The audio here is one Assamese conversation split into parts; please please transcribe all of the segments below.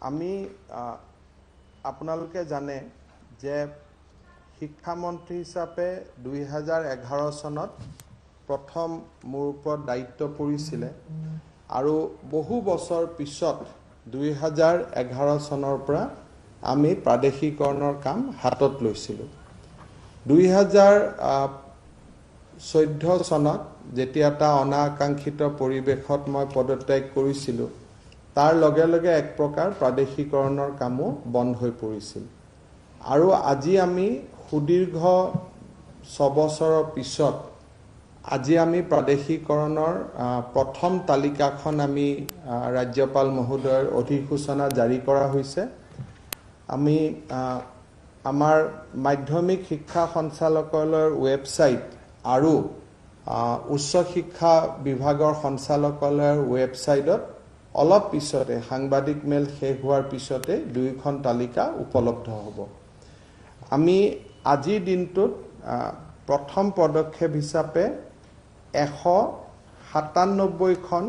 আমি আপোনালোকে জানে যে শিক্ষামন্ত্ৰী হিচাপে 2011 চনত প্ৰথম মোৰ ওপৰত দায়িত্ব পৰিছিল আৰু বহু বছৰ পিছত 2011 চনৰ পৰা আমি প্ৰাদেশিকৰণৰ কাম হাতত লৈছিলোঁ 2014 চনত যেতিয়া এটা অনাকাংক্ষিত পৰিৱেশত মই পদত্যাগ কৰিছিলোঁ তাৰ লগে লগে এক প্ৰকাৰ প্ৰাদেশিকৰণৰ কামো বন্ধ হৈ পৰিছিল আৰু আজি আমি সুদীৰ্ঘ 6 বছৰৰ পিছত আজি আমি প্ৰাদেশিকৰণৰ প্ৰথম তালিকাখন আমি ৰাজ্যপাল মহোদয়ৰ অধিসূচনা জাৰি কৰা হৈছে আমি আমাৰ মাধ্যমিক শিক্ষা সঞ্চালকালয়ৰ ৱেবছাইট আৰু উচ্চ শিক্ষা বিভাগৰ সঞ্চালকালয়ৰ ৱেবছাইটত অলপ পিছতে সাংবাদিক মেল শেষ হোৱাৰ পিছতে দুইখন তালিকা উপলব্ধ হ'ব আমি আজিৰ দিনটোত প্ৰথম পদক্ষেপ হিচাপে 197খন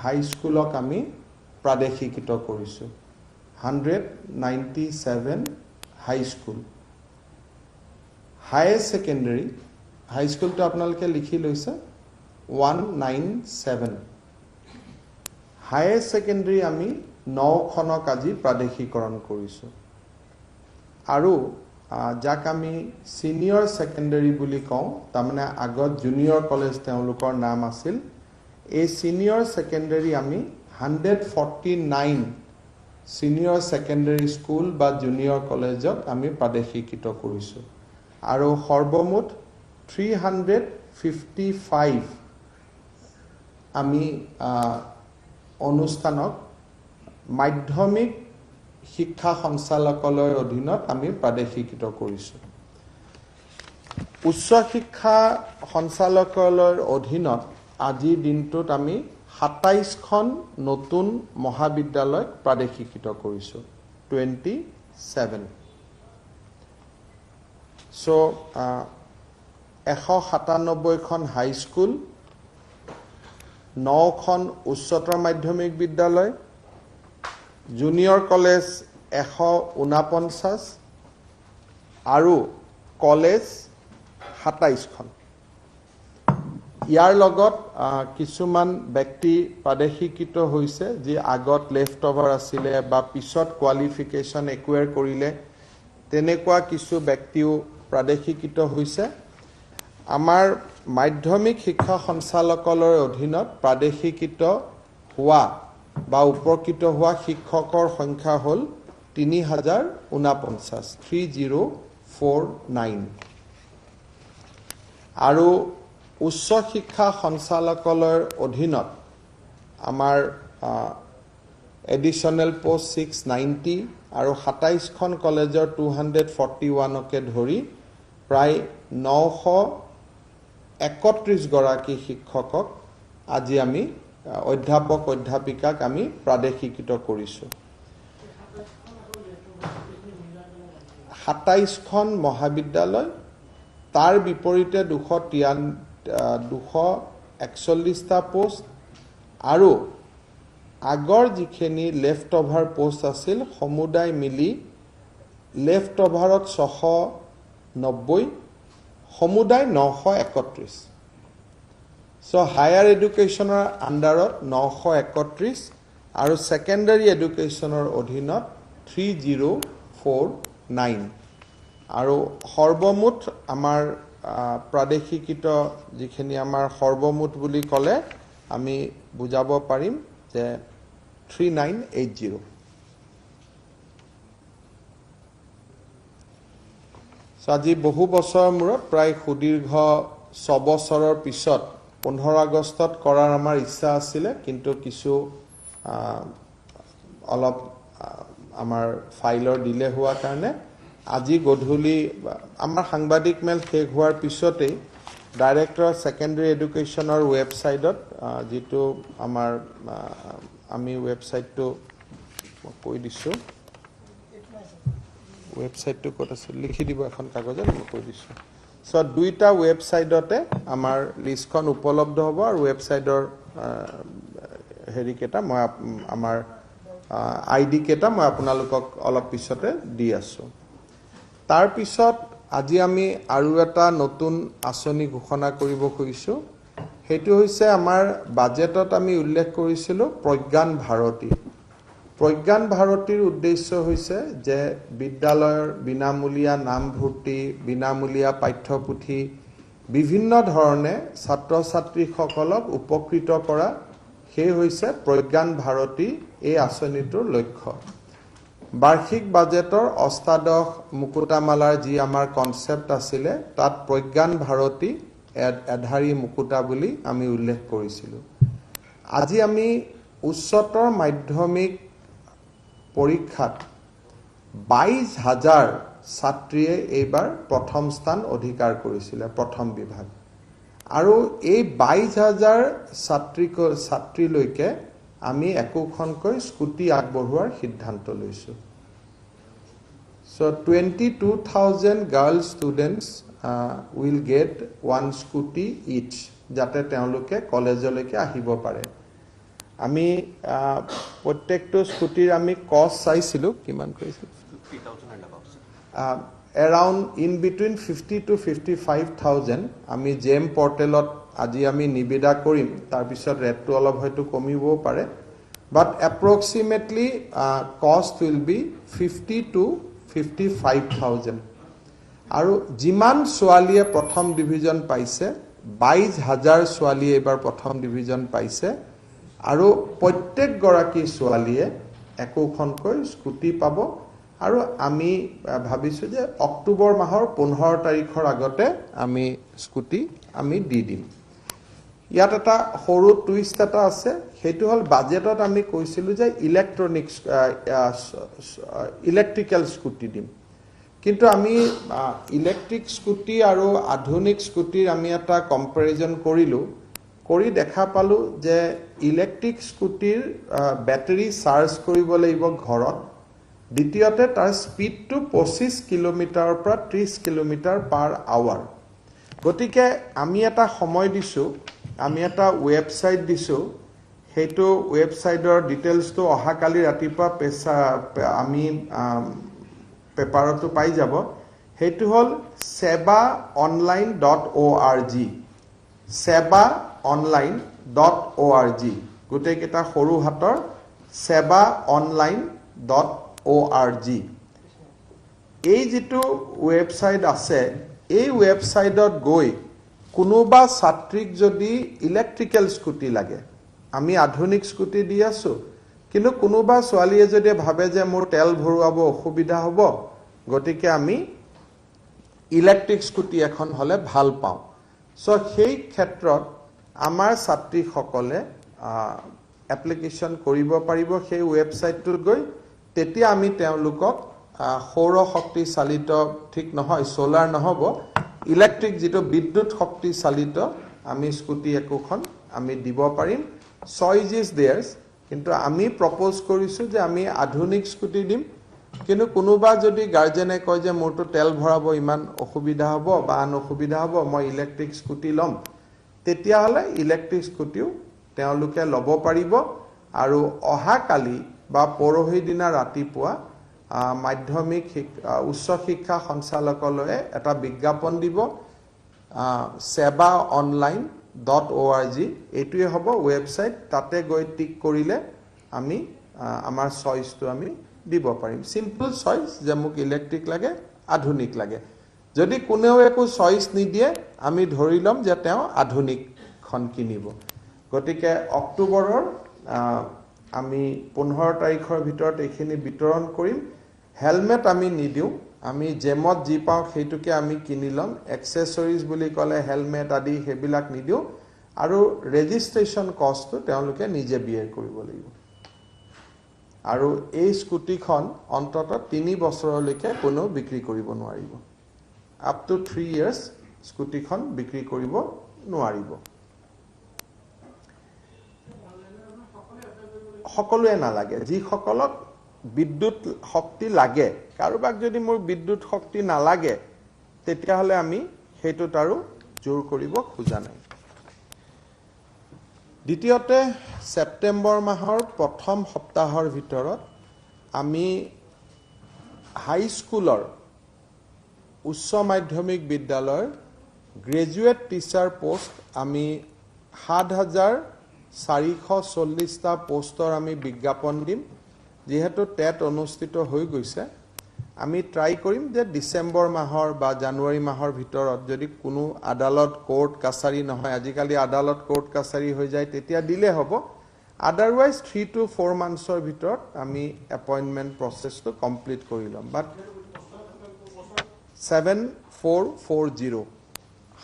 হাই স্কুলক আমি প্ৰাদেশিকিত কৰিছোঁ 197 হাই স্কুল হায়াৰ সেকেন্ডাৰী হাই স্কুলটো আপোনালোকে লিখি লৈছে 197 হায়াৰ সেকেন্ডাৰী আমি 9খনক আজি প্ৰাদেশিকৰণ কৰিছোঁ আৰু যাক আমি সিনিয়ৰ সেকেন্ডাৰী বুলি কওঁ তাৰমানে আগত জুনিয়ৰ কলেজ তেওঁলোকৰ নাম আছিল এই সিনিয়ৰ সেকেন্ডাৰী আমি 149 সিনিয়ৰ সেকেন্ডাৰী স্কুল বা জুনিয়ৰ কলেজক আমি প্ৰাদেশিকিত কৰিছোঁ আৰু সৰ্বমুঠ 355 আমি অনুষ্ঠানক মাধ্যমিক শিক্ষা সঞ্চালকালয়ৰ অধীনত আমি প্ৰাদেশিকিত কৰিছোঁ উচ্চ শিক্ষা সঞ্চালকালয়ৰ অধীনত আজিৰ দিনটোত আমি 27খন নতুন মহাবিদ্যালয় প্ৰাদেশিকিত কৰিছোঁ 27 সো 197খন হাই স্কুল 9খন উচ্চতৰ মাধ্যমিক বিদ্যালয় জুনিয়ৰ কলেজ 149 আৰু কলেজ 27খন ইয়াৰ লগত কিছুমান ব্যক্তি প্ৰাদেশিকিত হৈছে যি আগত লেফট ওভাৰ আছিলে বা পিছত কোৱালিফিকেশন একুয়াৰ কৰিলে তেনেকুৱা কিছু ব্যক্তিও প্ৰাদেশিকিত হৈছে আমাৰ মাধ্যমিক শিক্ষা সঞ্চালকালয়ৰ অধীনত প্ৰাদেশিকিত হোৱা বা উপকৃত হোৱা শিক্ষকৰ সংখ্যা হ'ল 3049 আৰু উচ্চ শিক্ষা সঞ্চালকালয়ৰ অধীনত আমাৰ এডিশনাল পোষ্ট 690 আৰু 27খন কলেজৰ 241কে ধৰি প্ৰায় 931 গৰাকী শিক্ষকক আজি আমি অধ্যাপক অধ্যাপিকাক আমি প্ৰাদেশিকিত কৰিছোঁ 27খন মহাবিদ্যালয় তাৰ বিপৰীতে 241টা পোষ্ট আৰু আগৰ যিখিনি লেফট ওভাৰ পোষ্ট আছিল সমুদায় মিলি লেফট ওভাৰত 690 সমুদায় 931 সো হায়াৰ এডুকেশনৰ আন্ডাৰত 931 আৰু সেকেন্ডাৰী এডুকেশনৰ অধীনত 3049 আৰু সৰ্বমুঠ আমাৰ প্ৰাদেশিকিত যিখিনি আমাৰ সৰ্বমুঠ বুলি ক'লে আমি বুজাব পাৰিম যে 3980 আজি বহু বছৰৰ মূৰত প্ৰায় সুদীৰ্ঘ 6 বছৰৰ পিছত 15 আগষ্টত কৰাৰ আমাৰ ইচ্ছা আছিলে কিন্তু কিছু অলপ আমাৰ ফাইলৰ ডিলে হোৱা কাৰণে আজি গধূলি আমাৰ সাংবাদিক মেল শেষ হোৱাৰ পিছতে ডাইৰেক্টৰ সেকেন্ডাৰী এডুকেশনৰ ৱেবছাইটত যেটো আমাৰ আমি ৱেবছাইটটো কৈ দিছো ৱেবছাইটটো ক'ত আছে লিখি দিব এখন কাগজত মই কৈ দিছো সো দুইটা ৱেবছাইটতে আমাৰ লিষ্টখন উপলব্ধ হ'ব আৰু ৱেবছাইটৰ হেৰিকেটা মই আমাৰ আইডি কেটা মই আপোনালোকক অলপ পিছতে দি আছো তাৰ পিছত আজি আমি আৰু এটা নতুন আঁচনি ঘোষণা কৰিব খুজিছো হেতু হৈছে আমাৰ বাজেটত আমি উল্লেখ কৰিছিলো প্ৰজ্ঞান ভাৰতী প্ৰজ্ঞান ভাৰতীৰ উদ্দেশ্য হৈছে যে বিদ্যালয়ৰ বিনামূলীয়া নামভৰ্তি বিনামূলীয়া পাঠ্যপুথি বিভিন্ন ধৰণে ছাত্ৰ ছাত্ৰীসকলক উপকৃত কৰা সেই হৈছে প্ৰজ্ঞান ভাৰতী এই আঁচনিটোৰ লক্ষ্য বাৰ্ষিক বাজেটৰ অষ্টাদশ মুকুতামালাৰ যি আমাৰ কনসেপ্ট আছিলে তাত প্ৰজ্ঞান ভাৰতী এধাৰী মুকুতা বুলি আমি উল্লেখ কৰিছিলো আজি আমি উচ্চতৰ মাধ্যমিক পৰীক্ষাত 22,000 ছাত্ৰীয়ে এইবাৰ প্ৰথম স্থান অধিকাৰ কৰিছিল প্ৰথম বিভাগ আৰু এই 22,000 ছাত্ৰীলৈকে আমি একোখনকৈ স্কুটি আগবঢ়োৱাৰ সিদ্ধান্ত লৈছো so 22,000 girl students will get one scooty each যাতে তেওঁলোকে কলেজলৈকে আহিব পাৰে আমি প্ৰত্যেকটো স্কুটিৰ আমি কষ্ট চাইছিলো কিমান কৈছিল 50,000 and above around in between 50 to 55,000 আমি জেম পৰ্টেলত আজি আমি নিবিদা কৰিম তাৰ পিছত ৰেটটো অলপ হয়তো কমিবও পাৰে but approximately cost will be 50 to 55,000 আৰু যিমান ছোৱালীয়ে প্ৰথম ডিভিজন পাইছে 22,000 ছোৱালীয়ে এবাৰ প্ৰথম ডিভিজন পাইছে আৰু প্ৰত্যেক গৰাকী ছোৱালীয়ে একোখনকৈ স্কুটি পাব আৰু আমি ভাবিছো যে অক্টোবৰ মাহৰ 15 তাৰিখৰ আগতে আমি স্কুটি আমি দি দিম ইয়াত এটা সৰু টুইষ্ট এটা আছে হেতু হল বাজেটত আমি কৈছিলো যে ইলেক্ট্ৰিক্যাল স্কুটি দিম কিন্তু আমি ইলেক্ট্ৰিক স্কুটি আৰু আধুনিক স্কুটিৰ আমি এটা কম্পাৰিজন কৰিলো কৰি দেখা পালো যে ইলেক্ট্ৰিক স্কুটিৰ ব্যাটাৰি চাৰ্জ কৰিব লাগিব ঘৰত দ্বিতীয়তে তাৰ স্পিডটো 25 কিলোমিটাৰৰ পৰা 30 কিলোমিটাৰ পাৰ আৱাৰ গতিকে আমি এটা সময় দিছো আমি এটা ওয়েবসাইট দিছো হেতু ওয়েবসাইটৰ ডিটেইলছটো অহাকালি ৰাতিপুৱা আমি পেপাৰটো পাই যাব হেতু হল sebaonline.org sebaonline.org গোটেই কেটা সৰু হাতৰ sebaonline.org এই যেটো ওয়েবসাইট আছে এই ওয়েবসাইটত গৈ কোনোবা ছাত্ৰীক যদি ইলেক্ট্ৰিক্যাল স্কুটি লাগে আমি আধুনিক স্কুটি দি আছো কিন্তু কোনোবা ছোৱালীয়ে যদি ভাবে যে মোৰ তেল ভৰুৱাব অসুবিধা হ'ব গতিকে আমি ইলেক্ট্ৰিক স্কুটি এখন হলে ভাল পাওঁ সো সেই ক্ষেত্ৰত আমাৰ ছাত্ৰীসকলে এপ্লিকেশন কৰিব পাৰিব সেই ওয়েবসাইটটোত গৈ তেতিয়া আমি তেওঁলোকক সৌৰ শক্তি চালিত ঠিক নহয় সোলাৰ নহব ইলেক্ট্ৰিক যেটো বিদ্যুৎ শক্তি চালিত আমি স্কুটি একোখন আমি দিব পাৰিম choice is theirs কিন্তু আমি প্ৰপ'জ কৰিছো যে আমি আধুনিক স্কুটি দিম কিন্তু কোনোবা যদি গাৰ্জেনে কয় যে মোৰটো তেল ভৰাব ইমান অসুবিধা হ'ব বা আন অসুবিধা হ'ব মই ইলেক্ট্ৰিক স্কুটি লম তেতিয়া হলে ইলেক্ট্ৰিক স্কুটিও তেওঁলোকে ল'ব পাৰিব আৰু অহা কালি বা পৰহি দিনা ৰাতিপুৱা মাধ্যমিক উচ্চ শিক্ষা সঞ্চালকালয়ে এটা বিজ্ঞাপন দিব sebaonline.org এটোৱে হ'ব ওয়েবসাইট তাতে গৈ টিক কৰিলে আমি আমাৰ চইচটো আমি দিব পাৰিম সিম্পল চইচ যে মোক ইলেক্ট্ৰিক লাগে আধুনিক লাগে যদি কোনেও একো চইচ নিদিয়ে আমি ধৰি লম যে তেওঁ আধুনিক খন কিনিব গতিকে অক্টোবৰৰ আমি 15 তাৰিখৰ ভিতৰত এইখিনি বিতৰণ কৰিম হেলমেট আমি নিদিও আমি জেমত জি পাও সেইটোকে আমি কিনি লম এক্সেসৰিজ বুলি কলে হেলমেট আদি হেবিলাক নিদিও আৰু ৰেজিষ্ট্ৰেচন কষ্টটো তেওঁলোকে নিজে বিয়াৰ কৰিব লাগিব আৰু এই স্কুটিখন অন্তত 3 বছৰলৈকে কোনো বিক্ৰী কৰিব নোৱাৰিব আপ টু 3 ইয়াৰ্স স্কুটিখন বিক্ৰী কৰিব নোৱাৰিব সকলোৱে নালাগে যি সকলক বিদ্যুৎ শক্তি লাগে কাৰোবাক যদি মোৰ বিদ্যুৎ শক্তি নালাগে তেতিয়া হলে আমি হেতু তাৰো জোৰ কৰিব খোজা নাই দ্বিতীয়তে সেপ্টেম্বৰ মাহৰ প্ৰথম সপ্তাহৰ ভিতৰত আমি হাইস্কুলৰ উচ্চ মাধ্যমিক বিদ্যালয়ৰ গ্ৰেজুৱেট টিচাৰ পোষ্ট আমি ৭,৪৪০টা পোষ্টৰ আমি বিজ্ঞাপন দিম যেহেতু টেট অনুষ্ঠিত হৈ গৈছে আমি ট্ৰাই কৰিম যে ডিসেম্বৰ মাহৰ বা জানুৱাৰী মাহৰ ভিতৰত যদি কোনো আদালত কোৰ্ট কাছাৰী নহয় আজিকালি আদালত কোৰ্ট কাছাৰী হৈ যায় তেতিয়া দিলে হ'ব আদাৰৱাইজ 3 to 4 মান্থছৰ ভিতৰত আমি এপইন্টমেন্ট প্ৰসেছটো কমপ্লিট কৰি লম বাট 7440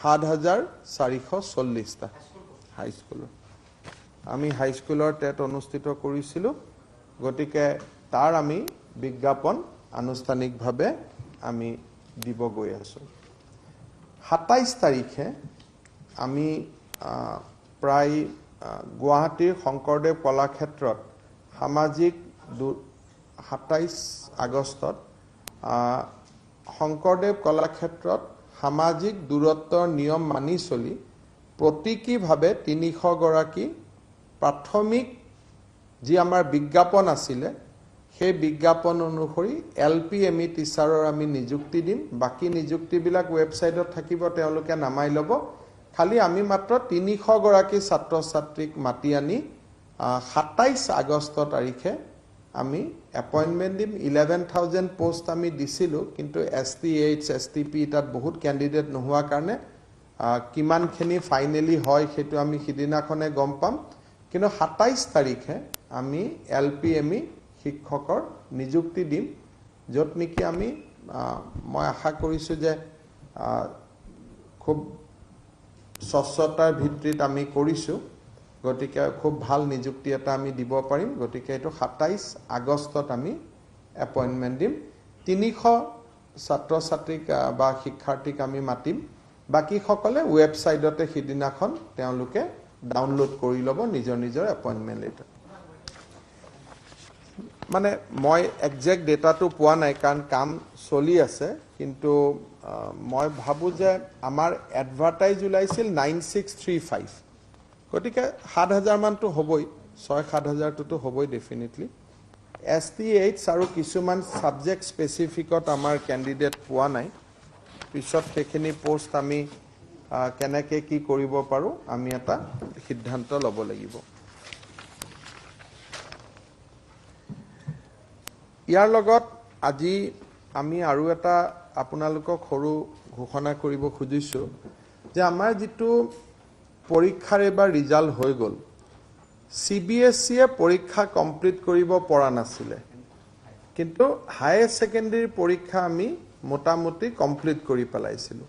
৭,৪৪০টা হাইস্কুলৰ আমি হাইস্কুলৰ টেট অনুষ্ঠিত কৰিছিলো গতিকে তাৰ আমি বিজ্ঞাপন আনুষ্ঠানিকভাৱে আমি দিব গৈ আছো ২৭ তাৰিখে আমি প্ৰায় গুৱাহাটীৰ শংকৰদেৱ কলাক্ষেত্ৰত সামাজিক ২৭ আগষ্টত শংকৰদেৱ কলাক্ষেত্ৰত সামাজিক দূৰত্বৰ নিয়ম মানি চলি প্ৰতীকীভাৱে ৩০০ গৰাকী প্ৰাথমিক যি আমাৰ বিজ্ঞাপন আছিলে সেই বিজ্ঞাপন অনুসৰি এলপিএমই টিচাৰৰ আমি নিযুক্তি দিম বাকি নিযুক্তিবিলাক ওয়েবসাইটত থাকিব তেওঁলোকে নামাই ল'ব খালি আমি মাত্ৰ ৩০০ গৰাকী ছাত্ৰ ছাত্ৰীক মাতি আনি ২৭ আগষ্ট তাৰিখে আমি এপইন্টমেন্ট দিম 11,000 পোষ্ট আমি দিছিলো কিন্তু এসটিএইচ এসটিপি তাত বহুত ক্যান্ডিডেট নোহোৱা কাৰণে কিমানখিনি ফাইনালি হয় সেইটো আমি সিদিনাখনে গম পাম কিন্তু ২৭ তাৰিখে আমি এলপিএমই শিক্ষকৰ নিযুক্তি দিম যত নেকি আমি মই আশা কৰিছো যে খুব স্বচ্ছতাৰ ভিত্তিত আমি কৰিছো গতিকে খুব ভাল নিযুক্তি এটা আমি দিব পাৰিম গতিকে এটো ২৭ আগষ্টত আমি এপইন্টমেন্ট দিম ৩০০ ছাত্ৰ ছাত্ৰীক বা শিক্ষাৰ্থীক আমি মাতিম বাকি সকলে ওয়েবসাইটতে সিদিনাখন তেওঁলোকে ডাউনলোড কৰি ল'ব নিজৰ নিজৰ এপইন্টমেন্ট লেটাৰ মানে মই এক্সাক্ট ডেটাটো পোৱা নাই কাৰণ কাম চলি আছে কিন্তু মই ভাবো যে আমাৰ এডভাৰটাইজ ওলাইছিল 9635 গতিকে ৭,০০০ মানটো হ'বই ৬-৭,০০০টো হ'বই ডেফিনেটলি এসটিএইচ আৰু কিছুমান সাবজেক্ট স্পেসিফিকত আমাৰ ক্যান্ডিডেট পোৱা নাই পিছত সেইখিনি পোষ্ট আমি কেনেকৈ কি কৰিব পাৰো আমি এটা সিদ্ধান্ত ল'ব লাগিব ইয়াৰ লগত আজি আমি আৰু এটা আপোনালোকক সৰু ঘোষণা কৰিব খুজিছো যে আমাৰ যেটো পৰীক্ষাৰ এবাৰ ৰিজাল্ট হৈ গল সিবিএসই এ পৰীক্ষা কমপ্লিট কৰিব পৰা নাছিলে কিন্তু হায়াৰ সেকেন্ডাৰী পৰীক্ষা আমি মোটামুটি কমপ্লিট কৰি পেলাইছিলো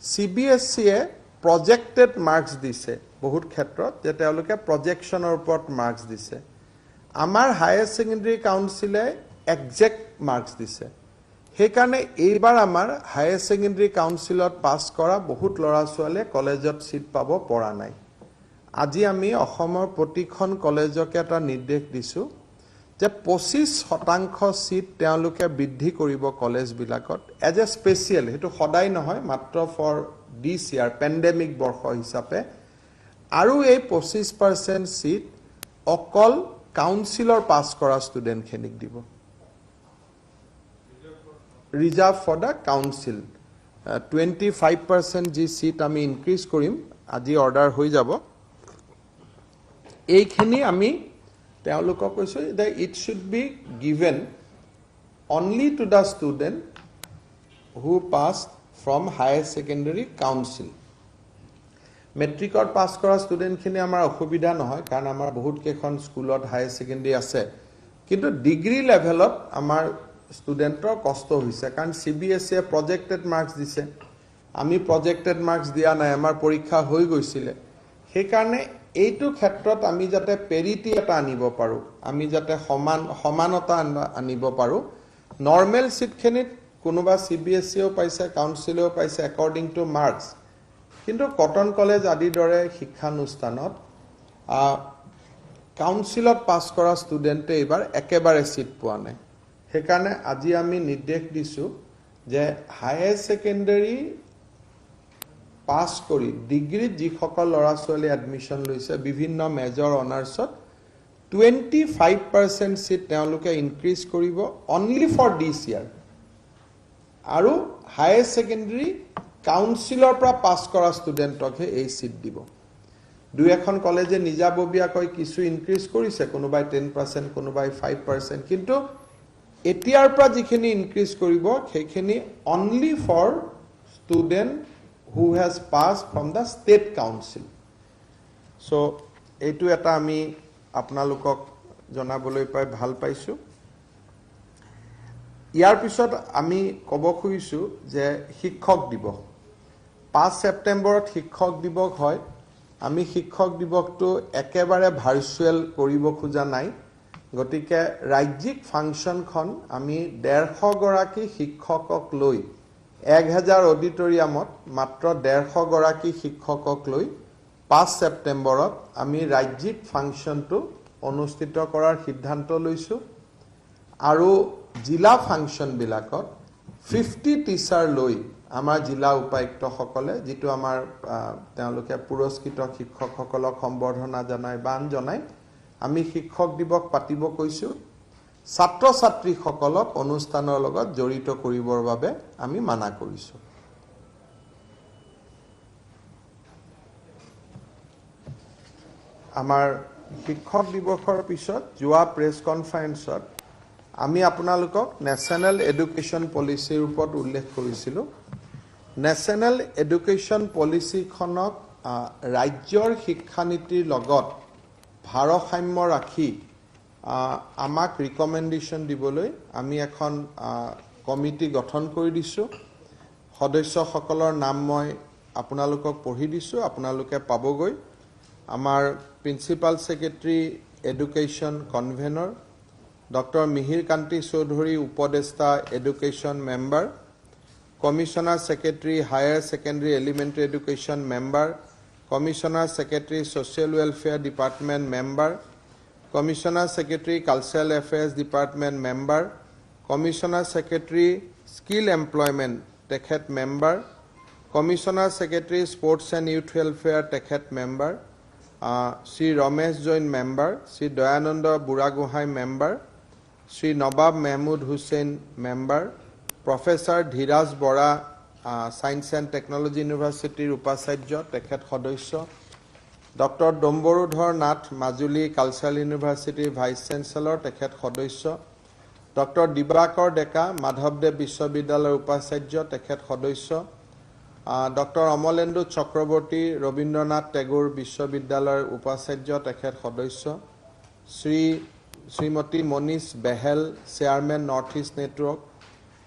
সিবিএসই এ প্ৰজেক্টেড মাৰ্কস দিছে বহুত ক্ষেত্ৰত যে তেওঁলোকে প্ৰজেকচনৰ ওপৰত মাৰ্কস দিছে আমাৰ হায়াৰ সেকেন্ডাৰী কাউন্সিলে এক্সাক্ট মাৰ্কস দিছে সেইকাৰণে এইবাৰ আমাৰ হায়াৰ সেকেন্ডাৰী কাউন্সিলত পাস কৰা বহুত লৰা ছোৱালীয়ে কলেজত সিট পাব পৰা নাই আজি আমি অসমৰ প্ৰতিখন কলেজকে এটা নিৰ্দেশ দিছো যে 25% সিট তেওঁলোকে বৃদ্ধি কৰিব কলেজ বিলাকত এজ এ স্পেশাল হেতু সদায় নহয় মাত্ৰ ফৰ দিস ইয়াৰ পেন্ডেমিক বৰ্ষ হিচাপে আৰু এই 25% সিট অকল কাউন্সিলৰ পাস কৰা ষ্টুডেন্ট খিনিক দিব ৰিজাৰ্ভ ফৰ দা কাউন্সিল 25% জি সিট আমি ইনক্ৰিজ কৰিম আজি অৰ্ডাৰ হৈ যাব এইখিনি আমি তেওঁলোকক কৈছো যে it should be given only to the student who passed from higher secondary council মেট্ৰিকৰ পাস কৰা ষ্টুডেন্টখিনি আমাৰ অসুবিধা নহয় কাৰণ আমাৰ বহুত কেখন স্কুলত হায়াৰ সেকেন্ডাৰী আছে কিন্তু ডিগ্ৰী লেভেলত আমাৰ ষ্টুডেন্টৰ কষ্ট হৈছে কাৰণ সিবিএসই এ প্ৰজেক্টেড মাৰ্কস দিছে আমি প্ৰজেক্টেড মাৰ্কস দিয়া নাই আমাৰ পৰীক্ষা হৈ গৈছিলে সেই কাৰণে এইটো ক্ষেত্ৰত আমি যাতে পেৰিটি এটা আনিব পাৰো আমি যাতে সমানতা আনিব পাৰো নৰমাল সিটখিনিত কোনোবা সিবিএসইও পাইছে কাউন্সিলেও পাইছে অ্যাকৰ্ডিং টু মাৰ্কস কিন্তু কটন কলেজ আদি দৰে শিক্ষানুষ্ঠানত কাউন্সিলত পাস কৰা ষ্টুডেন্টে এবাৰ একেবাৰে সিট পোৱা নাই সেইকাৰণে আজি আমি নিৰ্দেশ দিছো যে হায়াৰ সেকেন্ডাৰী পাছ কৰি ডিগ্ৰীত যিসকল ল'ৰা ছোৱালী এডমিশ্যন লৈছে বিভিন্ন মেজৰ অনাৰ্ছত 25% সিট তেওঁলোকে ইনক্ৰিজ কৰিব অনলি ফৰ দিছ ইয়াৰ আৰু হায়াৰ সেকেন্ডাৰী কাউন্সিলৰ পৰা পাছ কৰা ষ্টুডেণ্টকহে এই সিট দিব দুই এখন কলেজে নিজাববীয়াকৈ কিছু ইনক্ৰিজ কৰিছে কোনোবাই 10% কোনোবাই 5% কিন্তু এতিয়াৰ পৰা যিখিনি ইনক্ৰিজ কৰিব সেইখিনি only for student who has passed from the state council. So, এইটো এটা আমি আপোনালোকক জনাবলৈ পাই ভাল পাইছো ইয়াৰ পিছত আমি ক'ব খুজিছো যে শিক্ষক দিৱস 5 সেপ্টেম্বৰত শিক্ষক দিৱস হয় আমি শিক্ষক দিৱসটো একেবাৰে ভাৰ্চুৱেল কৰিব খোজা নাই গতিকে ৰাজ্যিক ফাংচনখন আমি 150 গৰাকী শিক্ষকক লৈ 1000 অডিটৰিয়ামত মাত্ৰ 150 গৰাকী শিক্ষকক লৈ 5 সেপ্টেম্বৰত আমি ৰাজ্যিক ফাংচনটো অনুষ্ঠিত কৰাৰ সিদ্ধান্ত লৈছো আৰু জিলা ফাংচন বিলাকত 50 টিচাৰ লৈ আমাৰ জিলা উপায়ুক্ত সকলে যেটো আমাৰ তেওঁলোকে পুৰস্কৃত শিক্ষকসকলক সম্বৰ্ধনা জনায় বান জনায় আমি শিক্ষক দিৱস পাতিব কৈছো ছাত্ৰ ছাত্ৰীসকলক অনুষ্ঠানৰ লগত জড়িত কৰিবৰ বাবে আমি মানা কৰিছো আমাৰ শিক্ষক দিৱসৰ পিছত যোৱা প্ৰেছ কনফাৰেন্সত আমি আপোনালোকক নেশনাল এডুকেশ্যন পলিচিৰ ওপৰত উল্লেখ কৰিছিলো নেশনাল এডুকেশ্যন পলিচিখনক ৰাজ্যৰ শিক্ষানীতিৰ লগত ভাৰসাম্য ৰাখি আমাক ৰিকমেন্ডেশন দিবলৈ আমি এখন কমিটি গঠন কৰি দিছো সদস্যসকলৰ নাম মই আপোনালোকক পঢ়ি দিছো আপোনালোকে পাবগৈ আমাৰ principal secretary education convener doctor Mihir Kanti Chowdhury উপদেষ্টা education member commissioner secretary higher secondary elementary education member commissioner secretary social welfare department member Commissioner Secretary Cultural Affairs Department Member, Commissioner Secretary Skill Employment Tekhet Member, Commissioner Secretary Sports and Youth Welfare Tekhet Member, Sri Ramesh Jain Member, Sri Dayananda Buragohai Member, Sri Nabab Mahmud Hussain Member, Professor Dhiraj Bora Science and Technology University Upasajya Tekhet Sodasya, Dr. Domborudhar Nath Majuli Cultural University Vice Chancellor Tekhet Sodasya Dr. Dibakar Deka Madhavdev Vishwavidyalaya Upasajya Tekhet Sodasya Dr. Amolendu Chakraborty Rabindranath Tagore Vishwavidyalaya Upasajya Tekhet Sodasya Srimati Monish Behel Chairman Northeast Network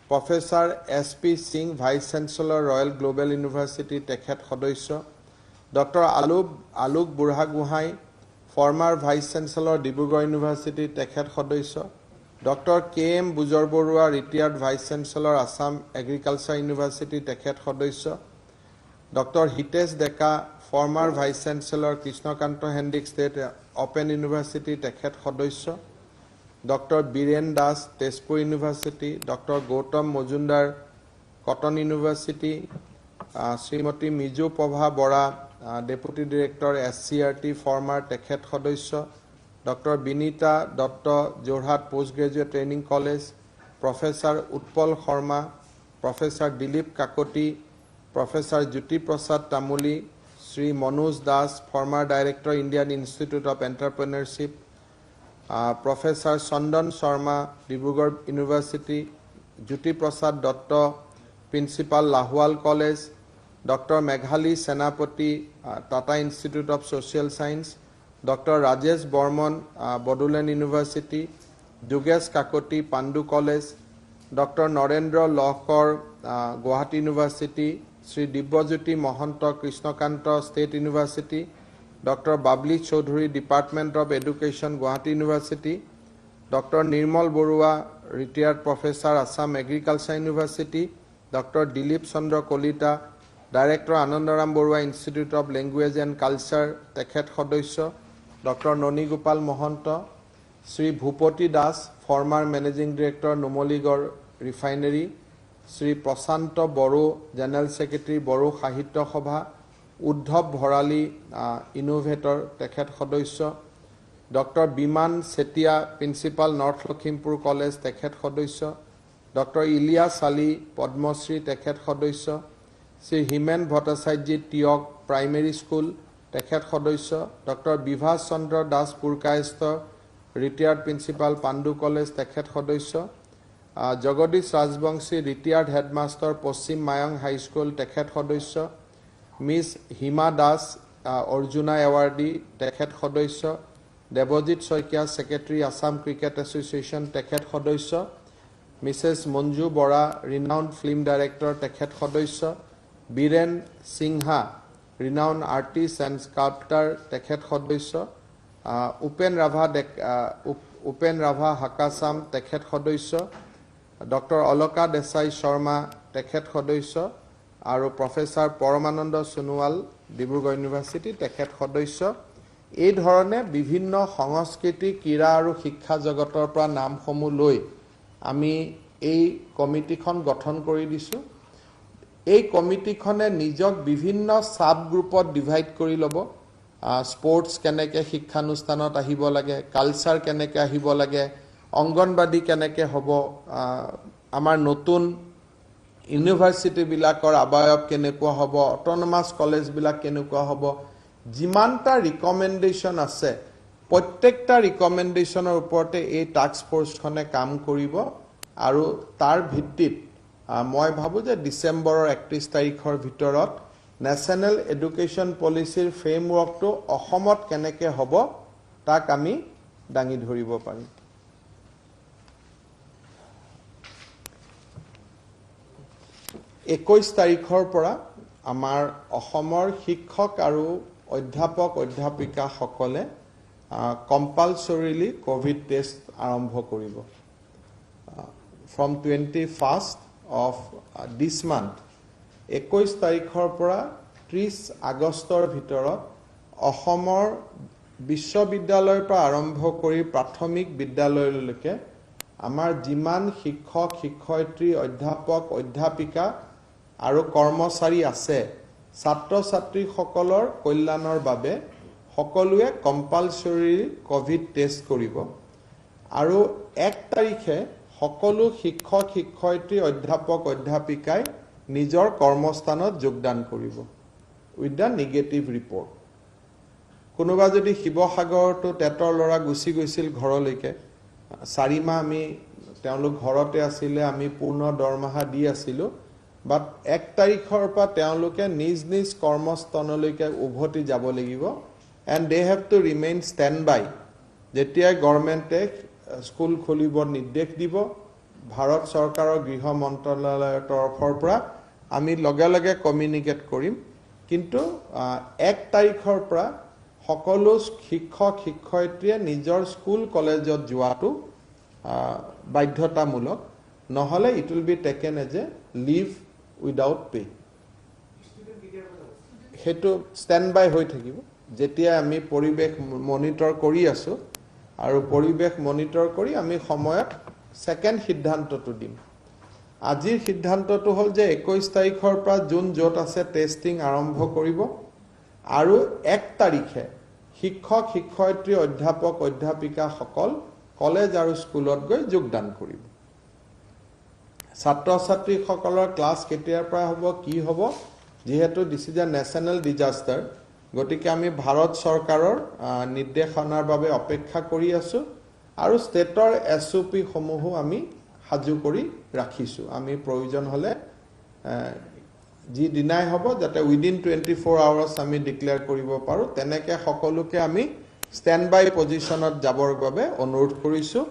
Professor S.P. Singh Vice Chancellor Royal Global University Tekhet Sodasya Dr. Aluk Burhagohai, former Vice Chancellor Dibrugarh University, Tekhet Sodasya, Dr. K.M. Bujorborua, retired Vice Chancellor Assam Agriculture University, Tekhet Sodasya, Dr. Hitesh Deka, former Vice Chancellor Krishnakanto Hendik State Open University, Tekhet Sodasya, Dr. Biren Das, Tezpur University, Dr. Gautam Mojumdar, Cotton University, Srimati Miju Prabha Bora, Deputy Director SCRT, former Tekhet Sodasya, Dr. Binita Dutta, Jorhat Postgraduate Training College, Professor Utpal Sharma, Professor Dilip Kakoti, Professor Jyoti Prasad Tamuli, Sri Manoj Das, former Director Indian Institute of Entrepreneurship, Professor Chandan Sharma, Dibrugarh University, Jyoti Prasad Dutta, Principal Lahwal College, Dr. Meghali Senapati, Tata Institute of Social Science, Dr. Rajesh Borman, Bodoland University, Jugesh Kakoti, Pandu College, Dr. Narendra Lohkar, Guwahati University, Sri Dibyajyoti Mahanta Krishnakanta State University, Dr. Babli Chaudhuri, Department of Education, Guwahati University, Dr. Nirmal Borua, retired Professor Assam Agriculture University, Dr. Dilip Chandra Kolita, Director Anandaram Borua Institute of Language and Culture, Tekhet Sodasya, Dr. Noni Gopal Mohanta, Sri Bhupati Das, former Managing Director Numaligarh Refinery, Shri Prashanta Boro general secretary Boro Sahitya Sabha, Uddhab Bharali innovator তেখেত সদস্য, doctor Biman Chetia principal North Lakhimpur college তেখেত সদস্য, ডক্টৰ ইলিয়াছ আলী পদ্মশ্ৰী তেখেত সদস্য, শ্ৰী হিমেন ভট্টাচাৰ্যী তিয়ক প্ৰাইমেৰী স্কুল তেখেত সদস্য, doctor Bibhas Chandra Das Purkayastha retired principal Pandu college তেখেত সদস্য, জগদীশ ৰাজবংশী ৰিটায়াৰ্ড হেডমাষ্টাৰ পশ্চিম মায়ং হাইস্কুল তেখেত সদস্য, মিছ হিমা দাস অৰ্জুনা এৱাৰ্ডী তেখেত সদস্য, Debajit Saikia secretary Assam cricket association তেখেত সদস্য, Mrs Manju Bora renowned film director তেখেত সদস্য, Biren Sinha renowned artist and sculptor তেখেত সদস্য, উপেন ৰাভা হাকাচাম তেখেত সদস্য, ডক্টৰ অলকা দেশাই শৰ্মা তেখেত সদস্য আৰু প্ৰফেচাৰ পৰমানন্দ সোণোৱাল ডিব্ৰুগড় ইউনিভাৰ্চিটি তেখেত সদস্য। এই ধৰণে বিভিন্ন সংস্কৃতি ক্ৰীড়া আৰু শিক্ষা জগতৰ পৰা নামসমূহ লৈ আমি এই কমিটিখন গঠন কৰি দিছোঁ। এই কমিটিখনে নিজক বিভিন্ন সাব গ্ৰুপত ডিভাইড কৰি ল'ব। স্পৰ্টছ কেনেকৈ শিক্ষানুষ্ঠানত আহিব লাগে, কালচাৰ কেনেকৈ আহিব লাগে, অংগনবাদী কেনেকৈ হ'ব, আমাৰ নতুন ইউনিভাৰ্চিটিবিলাকৰ আবায়ব কেনেকুৱা হ'ব, অট'নমাছ কলেজবিলাক কেনেকুৱা হ'ব, যিমানটা ৰিকমেণ্ডেশ্যন আছে প্ৰত্যেকটা ৰিকমেণ্ডেশ্যনৰ ওপৰতে এই টাস্ক ফ'ৰ্চখনে কাম কৰিব আৰু তাৰ ভিত্তিত মই ভাবোঁ যে ডিচেম্বৰৰ 31 তাৰিখৰ ভিতৰত নেশ্যনেল এডুকেশ্যন পলিচিৰ ফ্ৰেমৱৰ্কটো অসমত কেনেকৈ হ'ব তাক আমি দাঙি ধৰিব পাৰিম। 21 তাৰিখৰ পৰা আমাৰ অসমৰ শিক্ষক আৰু অধ্যাপক অধ্যাপিকাসকলে কম্পালচৰিলি কোভিড টেষ্ট আৰম্ভ কৰিব। From 21st of this month 21 তাৰিখৰ পৰা 30 আগষ্টৰ ভিতৰত অসমৰ বিশ্ববিদ্যালয়ৰ পৰা আৰম্ভ কৰি প্ৰাথমিক বিদ্যালয়লৈকে আমাৰ যিমান শিক্ষক শিক্ষয়িত্ৰী অধ্যাপক অধ্যাপিকা আৰু কৰ্মচাৰী আছে ছাত্ৰ ছাত্ৰীসকলৰ কল্যাণৰ বাবে সকলোৱে কম্পালচৰি কোভিড টেষ্ট কৰিব আৰু 1 তাৰিখে সকলো শিক্ষক শিক্ষয়িত্ৰী অধ্যাপক অধ্যাপিকাই নিজৰ কৰ্মস্থানত যোগদান কৰিব উইথ দ্য নিগেটিভ ৰিপৰ্ট। কোনোবা যদি শিৱসাগৰটো টেটৰ ল'ৰা গুচি গৈছিল ঘৰলৈকে 4 মাহ আমি তেওঁলোক ঘৰতে আছিলে, আমি পূৰ্ণ দৰমহা দি আছিলোঁ, বাট 1 তাৰিখৰ পৰা তেওঁলোকে নিজ নিজ কৰ্মস্থানলৈকে উভতি যাব লাগিব and they have to remain stand by. যেতিয়াই গভৰ্ণমেণ্টে স্কুল খুলিব নিৰ্দেশ দিব, ভাৰত চৰকাৰৰ গৃহ মন্ত্ৰালয়ৰ তৰফৰ পৰা আমি লগে লগে কমিউনিকেট কৰিম। কিন্তু 1 তাৰিখৰ পৰা সকলো শিক্ষক শিক্ষয়িত্ৰীয়ে নিজৰ স্কুল কলেজত যোৱাটো বাধ্যতামূলক, নহ'লে it will be taken as a leave without pay. সেইটো ষ্টেণ্ড বাই হৈ থাকিব। যেতিয়া আমি পৰিৱেশ মনিটৰ কৰি আছোঁ আৰু পৰিৱেশ মনিটৰ কৰি আমি সময়ত ছেকেণ্ড সিদ্ধান্তটো দিম। আজিৰ সিদ্ধান্তটো হ'ল যে 21 তাৰিখৰ পৰা যোন য'ত আছে টেষ্টিং আৰম্ভ কৰিব আৰু 1 তাৰিখে শিক্ষক শিক্ষয়িত্ৰী অধ্যাপক অধ্যাপিকাসকল কলেজ আৰু স্কুলত গৈ যোগদান কৰিব। ছাত্ৰ ছাত্ৰীসকলৰ ক্লাছ কেতিয়াৰ পৰা হ'ব কি হ'ব, যিহেতু this is a national disaster, গতিকে আমি ভাৰত চৰকাৰৰ নিৰ্দেশনাৰ বাবে অপেক্ষা কৰি আছোঁ আৰু ষ্টেটৰ SOP সমূহো আমি সাজু কৰি ৰাখিছোঁ। আমি প্ৰয়োজন হ'লে যি দিনাই হ'ব যাতে উইদিন 24 hours আমি ডিক্লেয়াৰ কৰিব পাৰোঁ, তেনেকৈ সকলোকে আমি ষ্টেণ্ড বাই পজিশ্যনত যাবৰ বাবে অনুৰোধ কৰিছোঁ।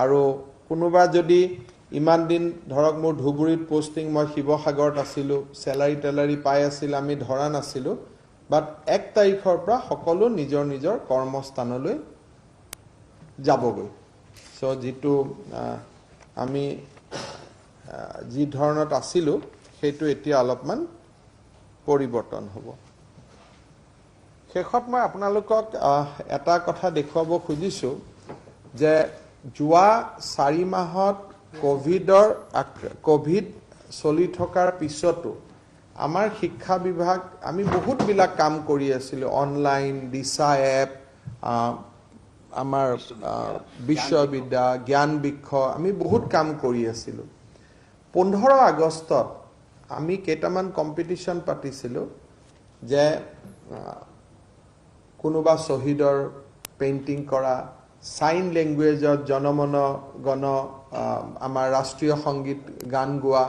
আৰু কোনোবা যদি ইমান দিন ধৰক মোৰ ধুবুৰীত পষ্টিং, মই শিৱসাগৰত আছিলোঁ, চেলাৰী পাই আছিল, আমি ধৰা নাছিলোঁ, বাট 1 তাৰিখৰ পৰা সকলো নিজৰ নিজৰ কৰ্মস্থানলৈ যাবগৈ। চ' যিটো আমি যি ধৰণত আছিলোঁ সেইটো এতিয়া অলপমান পৰিৱৰ্তন হ'ব। শেষত মই আপোনালোকক এটা কথা দেখুৱাব খুজিছোঁ যে যোৱা 4 মাহত কোভিড চলি থকাৰ পিছতো আমাৰ শিক্ষা বিভাগ আমি বহুতবিলাক কাম কৰি আছিলোঁ অনলাইন দিশা এপ আমাৰ বিশ্ববিদ্যা জ্ঞান বৃক্ষ আমি বহুত কাম কৰি আছিলোঁ 15 আগষ্টত আমি কেইটামান কম্পিটিশন পাতিছিলোঁ যে কোনোবা শহীদৰ পেইন্টিং কৰা সাইন ল্যাঙ্গুয়েজত জনমন গণ আমাৰ ৰাষ্ট্ৰীয় সংগীত গান গোৱা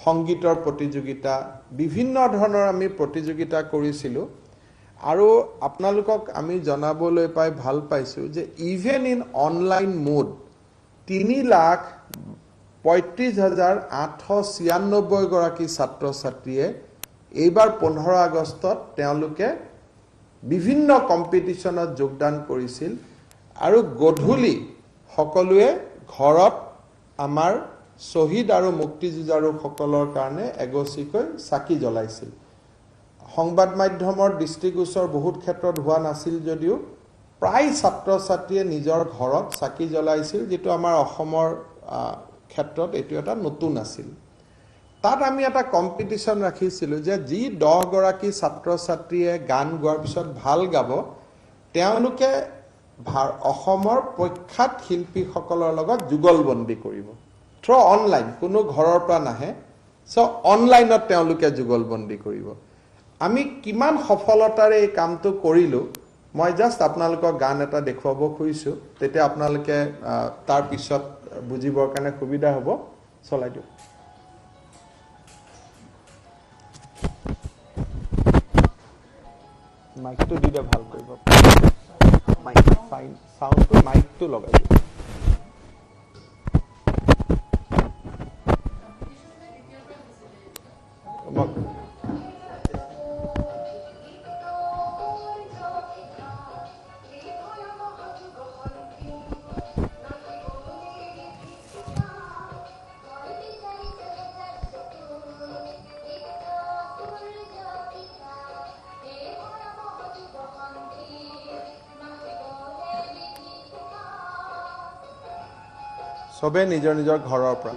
সংগীতৰ প্ৰতিযোগিতা বিভিন্ন ধৰণৰ আমি প্ৰতিযোগিতা কৰিছিলোঁ আৰু আপোনালোকক আমি জনাবলৈ পাই ভাল পাইছো যে ইভেন ইন অনলাইন মোড 3,35,896 গৰাকী ছাত্ৰ ছাত্ৰীয়ে এইবাৰ 15 আগষ্টত তেওঁলোকে বিভিন্ন কম্পিটিশনত যোগদান কৰিছিল আৰু গধূলি সকলোৱে ঘৰত আমাৰ শহীদ আৰু মুক্তিযুঁজাৰু সকলৰ কাৰণে এগছিকৈ চাকি জ্বলাইছিল সংবাদ মাধ্যমৰ দৃষ্টিগোচৰ বহুত ক্ষেত্ৰত হোৱা নাছিল যদিও প্ৰায় ছাত্ৰ ছাত্ৰীয়ে নিজৰ ঘৰত চাকি জ্বলাইছিল যেটো আমাৰ অসমৰ ক্ষেত্ৰত এটো এটা নতুন আছিল তাত আমি এটা কম্পিটিশন ৰাখিছিলো যে যি 10 গৰাকী ছাত্ৰ ছাত্ৰীয়ে গান গোৱাৰ পিছত ভাল গাব তেওঁলোকে অসমৰ প্ৰখ্যাত শিল্পীসকলৰ লগত যুগলবন্দী কৰিব থ্ৰু অনলাইন কোনো ঘৰৰ পৰা নাহে সো অনলাইনত তেওঁলোকে যুগলবন্দী কৰিব আমি কিমান সফলতাৰে এই কামটো কৰিলো মই জাস্ট আপোনালোকক গান এটা দেখুৱাব খুজিছো তেতিয়া আপোনালোকে তাৰ পিছত বুজিবৰ কাৰণে সুবিধা হ'ব চলাই দিও মাইকটো দিলে ভাল কৰিব মাইক ফাইন সাউন্ডটো মাইকটো লগাই দিও সবে নিজৰ নিজৰ ঘৰৰ পৰা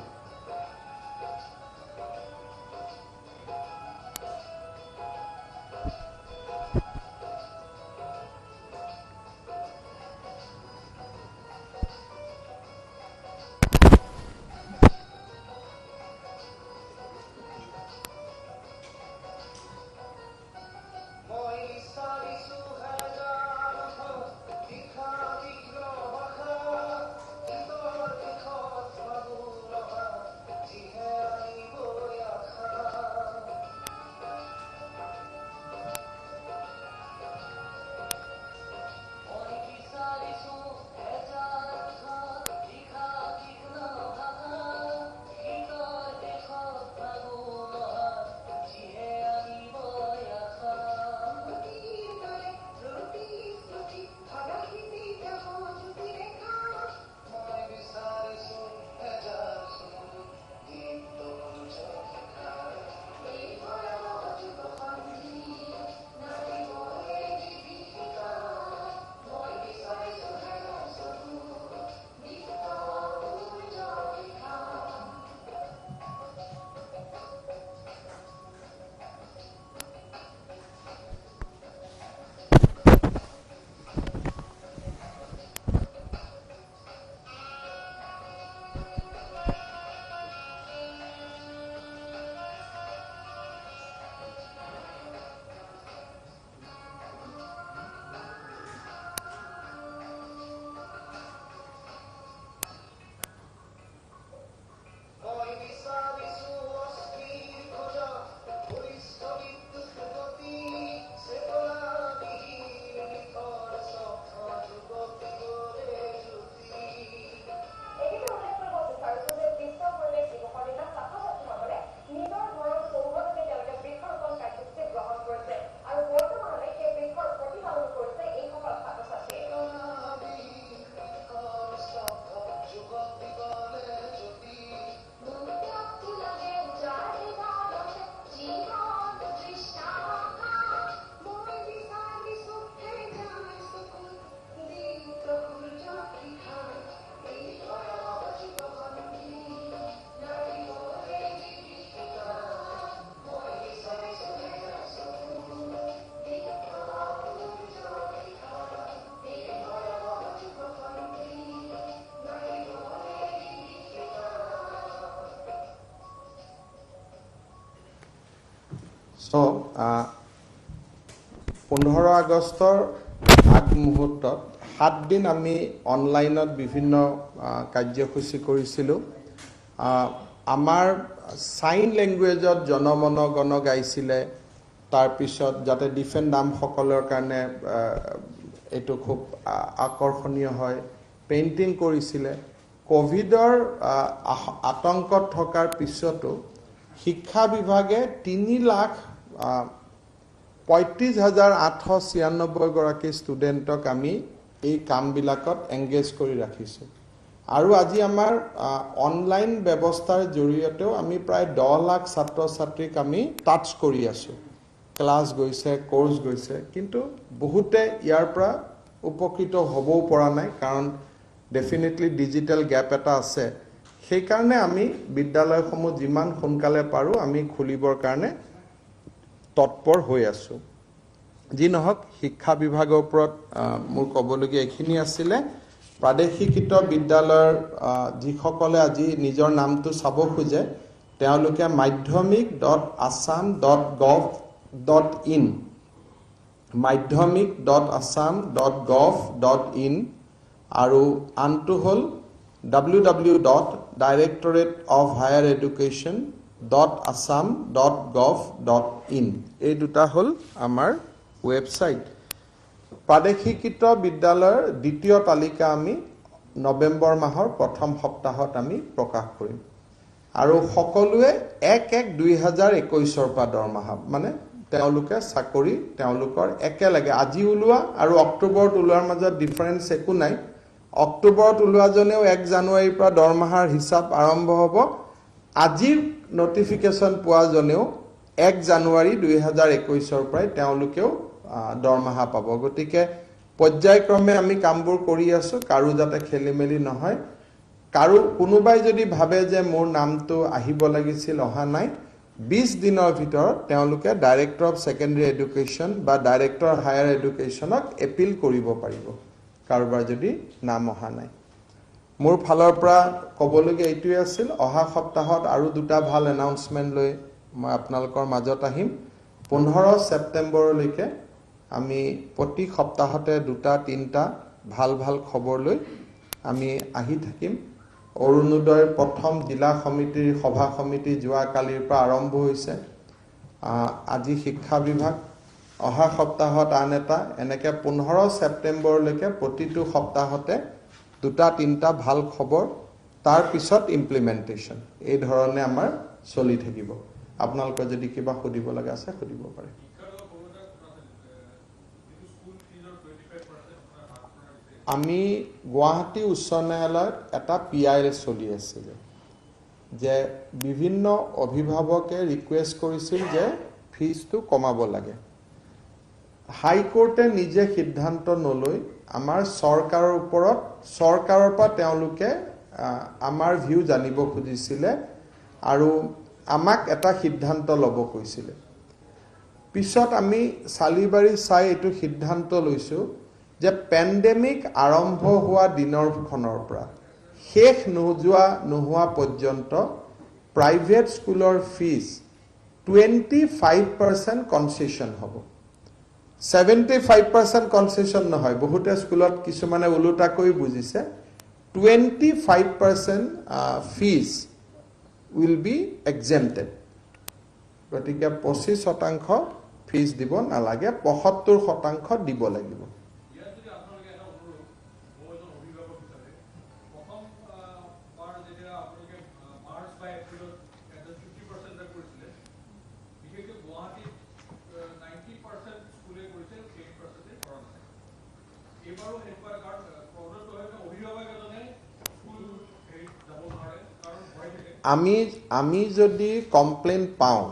15 আগষ্টৰ আগমুহূৰ্তত 7 দিন আমি অনলাইনত বিভিন্ন কাৰ্যসূচী কৰিছিলোঁ আমাৰ সাইন ল্যাঙ্গুৱেজত জনমন গণ গাইছিলে তাৰ পিছত যাতে ডিফেন্ড নামসকলৰ কাৰণে এটো খুব আকৰ্ষণীয় হয় পেইন্টিং কৰিছিলে কোভিডৰ আতংকত থকাৰ পিছতো শিক্ষা বিভাগে 3,35,896 গৰাকী ষ্টুডেণ্টক আমি এই কামবিলাকত এংগেজ কৰি ৰাখিছোঁ আৰু আজি আমাৰ অনলাইন ব্যৱস্থাৰ জৰিয়তেও আমি প্ৰায় 10 লাখ ছাত্ৰ ছাত্ৰীক আমি টাচ কৰি আছো ক্লাছ গৈছে কোৰ্স গৈছে কিন্তু বহুতে ইয়াৰ পৰা উপকৃত হ'বও পৰা নাই কাৰণ ডেফিনেটলি ডিজিটাল গ্যাপ এটা আছে সেই কাৰণে আমি বিদ্যালয়সমূহ যিমান সোনকালে পাৰো আমি খুলিবৰ কাৰণে তৎপৰ হৈ আছো যি নহক শিক্ষা বিভাগৰ ওপৰত মোৰ ক'বলগীয়া এখিনি আছিলে প্ৰাদেশিকৃত বিদ্যালয়ৰ যিসকলে আজি নিজৰ নামটো চাব খোজে তেওঁলোকে madhyamik.assam.gov.in madhyamik.assam.gov.in আৰু আনটো হল www.directorate.higher-education.assam.gov.in এই দুটা হল আমাৰ ওয়েবসাইট প্ৰাদেশিকৃত বিদ্যালয়ৰ দ্বিতীয় তালিকা আমি নৱেম্বৰ মাহৰ প্ৰথম সপ্তাহত আমি প্ৰকাশ কৰিম আৰু সকলোৱে 1/1/2021 পৰা দৰমহা মানে তেওঁলোকে চাকৰি তেওঁলোকৰ একেলগে আজি ওলোৱা আৰু অক্টোবৰত ওলোৱাৰ মাজত ডিফাৰেন্স একো নাই অক্টোবৰত ওলোৱা জনেও 1 জানুৱাৰীৰ পৰা দৰমহাৰ হিচাপ আৰম্ভ হ'ব আজিৰ নটিফিকেশন পোৱা জনেও 1 জানুৱাৰী 2021 ৰ পৰা তেওঁলোকেও দৰমহা পাব গতিকে পৰ্যায়ক্ৰমে আমি কামবোৰ কৰি আছো কাৰো যাতে খেলিমেলি নহয় কাৰো কোনোবাই যদি ভাবে যে মোৰ নামটো আহিব লাগিছিল অহা নাই 20 দিনৰ ভিতৰত তেওঁলোকে ডাইৰেক্টৰ অফ সেকেন্ডাৰী এডুকেশন বা ডাইৰেক্টৰ হায়াৰ এডুকেশনক এপিল কৰিব পাৰিব কাৰোবাৰ যদি নাম অহা নাই মোৰ ফালৰ পৰা ক'বলগীয়া এইটোৱে আছিল অহা সপ্তাহত আৰু দুটা ভাল এনাউন্সমেন্ট লৈ মই আপোনালোকৰ মাজত আহিম 15 ছেপ্টেম্বৰলৈকে আমি প্ৰতি সপ্তাহতে দুটা তিনটা ভাল ভাল খবৰ লৈ আমি আহি থাকিম অৰুণোদয় প্ৰথম জিলা সমিতিৰ সভা সমিতি যোৱা কালিৰ পৰা আৰম্ভ হৈছে আজি শিক্ষা বিভাগ অহা সপ্তাহত আন এটা এনেকে 15 ছেপ্টেম্বৰলৈকে প্ৰতিটো সপ্তাহতে দুটা তিনটা ভাল খবৰ তাৰ পিছত ইমপ্লিমেন্টেশন এই ধৰণে আমাৰ চলি থাকিব আপোনালোকে যদি কিবা সুধিব লগা আছে সুধিব পাৰে আমি গুৱাহাটী উচ্চ ন্যায়ালয়ত এটা পিআইএল চলি আছিল যে বিভিন্ন অভিভাৱকে ৰিকুৱেষ্ট কৰিছিল যে ফিজটো কমাব লাগে হাইকোৰ্টে নিজে সিদ্ধান্ত নলৈ আমাৰ চৰকাৰৰ ওপৰত চৰকাৰৰ পৰা তেওঁলোকে আমাৰ ভিউ জানিব খুজিছিলে আৰু আমাক এটা সিদ্ধান্ত ল'ব কৈছিলে পিছত আমি সালিবাৰী চাই এটো সিদ্ধান্ত লৈছো যে পেণ্ডেমিক আৰম্ভ হোৱা দিনৰ খনৰ পৰা শেষ নোহোৱা পৰ্যন্ত প্ৰাইভেট স্কুলৰ ফিজ 25% কনসেশন হ'ব 75% কনসেশন নহয় বহুতে স্কুলত কিছুমানে উলুটাকৈ বুজিছে 25% fees will be exempted গতিকে 25% ফিজ দিব নালাগে 75% দিব লাগিব আমি যদি কমপ্লেইন পাওঁ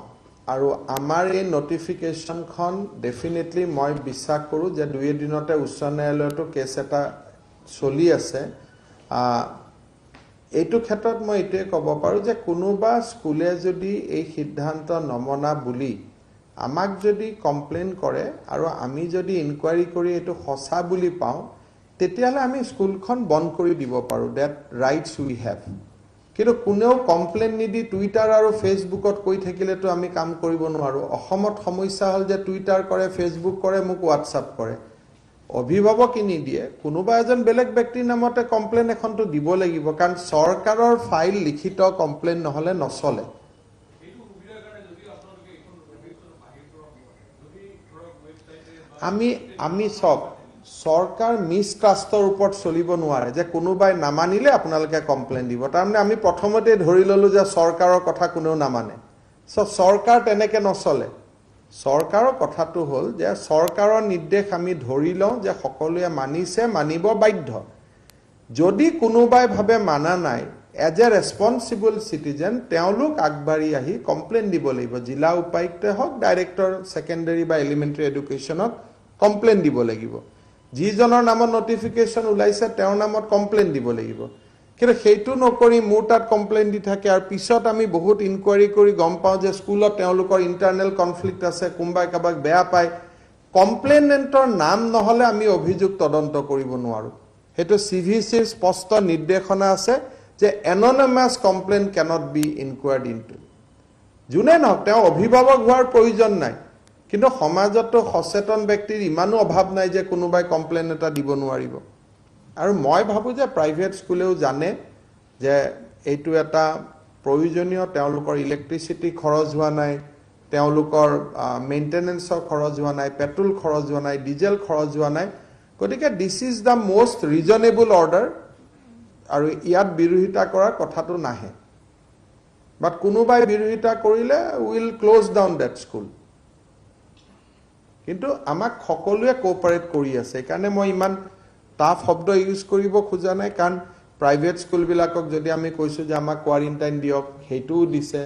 আৰু আমাৰ এই নটিফিকেশনখন ডেফিনেটলি মই বিশ্বাস কৰো যে দুই দিনতে উচ্চ ন্যায়ালয়তো কেছ এটা চলি আছে এইটো ক্ষেত্ৰত মই এটোৱে ক'ব পাৰো যে কোনোবা স্কুলে যদি এই সিদ্ধান্ত নমনা বুলি আমাক যদি কমপ্লেইন কৰে আৰু আমি যদি ইনকুৱাৰি কৰি এটো সঁচা বুলি পাওঁ তেতিয়ালে আমি স্কুলখন বন্ধ কৰি দিব পাৰো দ্যাট ৰাইটস উই হ্যাভ কিন্তু কোনেও কমপ্লেইন নিদি টুইটাৰ আৰু ফেচবুকত কৈ থাকিলেতো আমি কাম কৰিব নোৱাৰো অসমত সমস্যা হল যে টুইটাৰ কৰে ফেচবুক কৰে মোক হোৱাটছআপ কৰে অভিভাৱক কিনি দিয়ে কোনোবা এজন বেলেগ ব্যক্তিৰ নামতে কমপ্লেইন এখনটো দিব লাগিব কাৰণ চৰকাৰৰ ফাইল লিখিত কমপ্লেইন নহলে নচলে আমি সব সৰকাৰ মিসট্ৰাস্টৰ ওপৰত চলিব নোৱাৰে যে কোনোবাই নামানিলে আপোনালোকে কমপ্লেইন দিব তাৰমানে আমি প্ৰথমতে ধৰি ললো যে সৰকাৰৰ কথা কোনেও নামানে সৰকাৰ তেনেকে নচলে সৰকাৰৰ কথাটো হল যে সৰকাৰৰ নিৰ্দেশ আমি ধৰি লওঁ যে সকলোৱে মানিছে মানিব বাধ্য যদি কোনোবাই ভাবে মানা নাই এজ এ ৰেসপন্সিবল সিটিজেন তেওঁলোক আগবাঢ়ি আহি কমপ্লেইন দিব লাগিব জিলা উপায়ুক্ত হওক ডাইৰেক্টৰ সেকেন্ডাৰী বা এলিমেন্টাৰী এডুকেশনত কমপ্লেইন দিব লাগিব যিজনৰ নামত নটিফিকেশন ওলাইছে তেওঁৰ নামত কমপ্লেইন দিব লাগিব কিন্তু সেইটো নকৰি মোৰ তাত কমপ্লেইন দি থাকে আৰু পিছত আমি বহুত ইনকুৱাৰি কৰি গম পাওঁ যে স্কুলত তেওঁলোকৰ ইন্টাৰনেল কনফ্লিক্ট আছে কোনবাই কাবাক বেয়া পায় কমপ্লেইনেন্টৰ নাম নহলে আমি অভিযোগ তদন্ত কৰিব নোৱাৰো হেতু সিভিসিৰ স্পষ্ট নিৰ্দেশনা আছে যে anonymous complaint cannot be inquired into জুনে নহক তেওঁ অভিভাৱক হোৱাৰ প্ৰয়োজন নাই কিন্তু সমাজত সচেতন ব্যক্তিৰ ইমানো অভাৱ নাই যে কোনোবাই কমপ্লেইন এটা দিব নোৱাৰিব আৰু মই ভাবো যে প্ৰাইভেট স্কুলেও জানে যে এইটো এটা প্ৰয়োজনীয় তেওঁলোকৰ ইলেক্ট্ৰিচিটি খৰচ হোৱা নাই তেওঁলোকৰ মেইনটেনেন্সৰ খৰচ হোৱা নাই পেট্ৰল খৰচ হোৱা নাই ডিজেল খৰচ হোৱা নাই গতিকে this is the most reasonable order আৰু ইয়াত বিৰোধিতা কৰাৰ কথাটো নাহে বাট কোনোবাই বিৰোধিতা কৰিলে will close down that school কিন্তু আমাক সকলোৱে কোঅপাৰেট কৰি আছে কাৰণে মই ইমান টাফ শব্দ ইউজ কৰিব খোজা নাই কাৰণ প্ৰাইভেট স্কুল বিলাকক যদি আমি কৈছো যে আমাক কোৱাৰেণ্টাইন দিয়ক হেইটো দিছে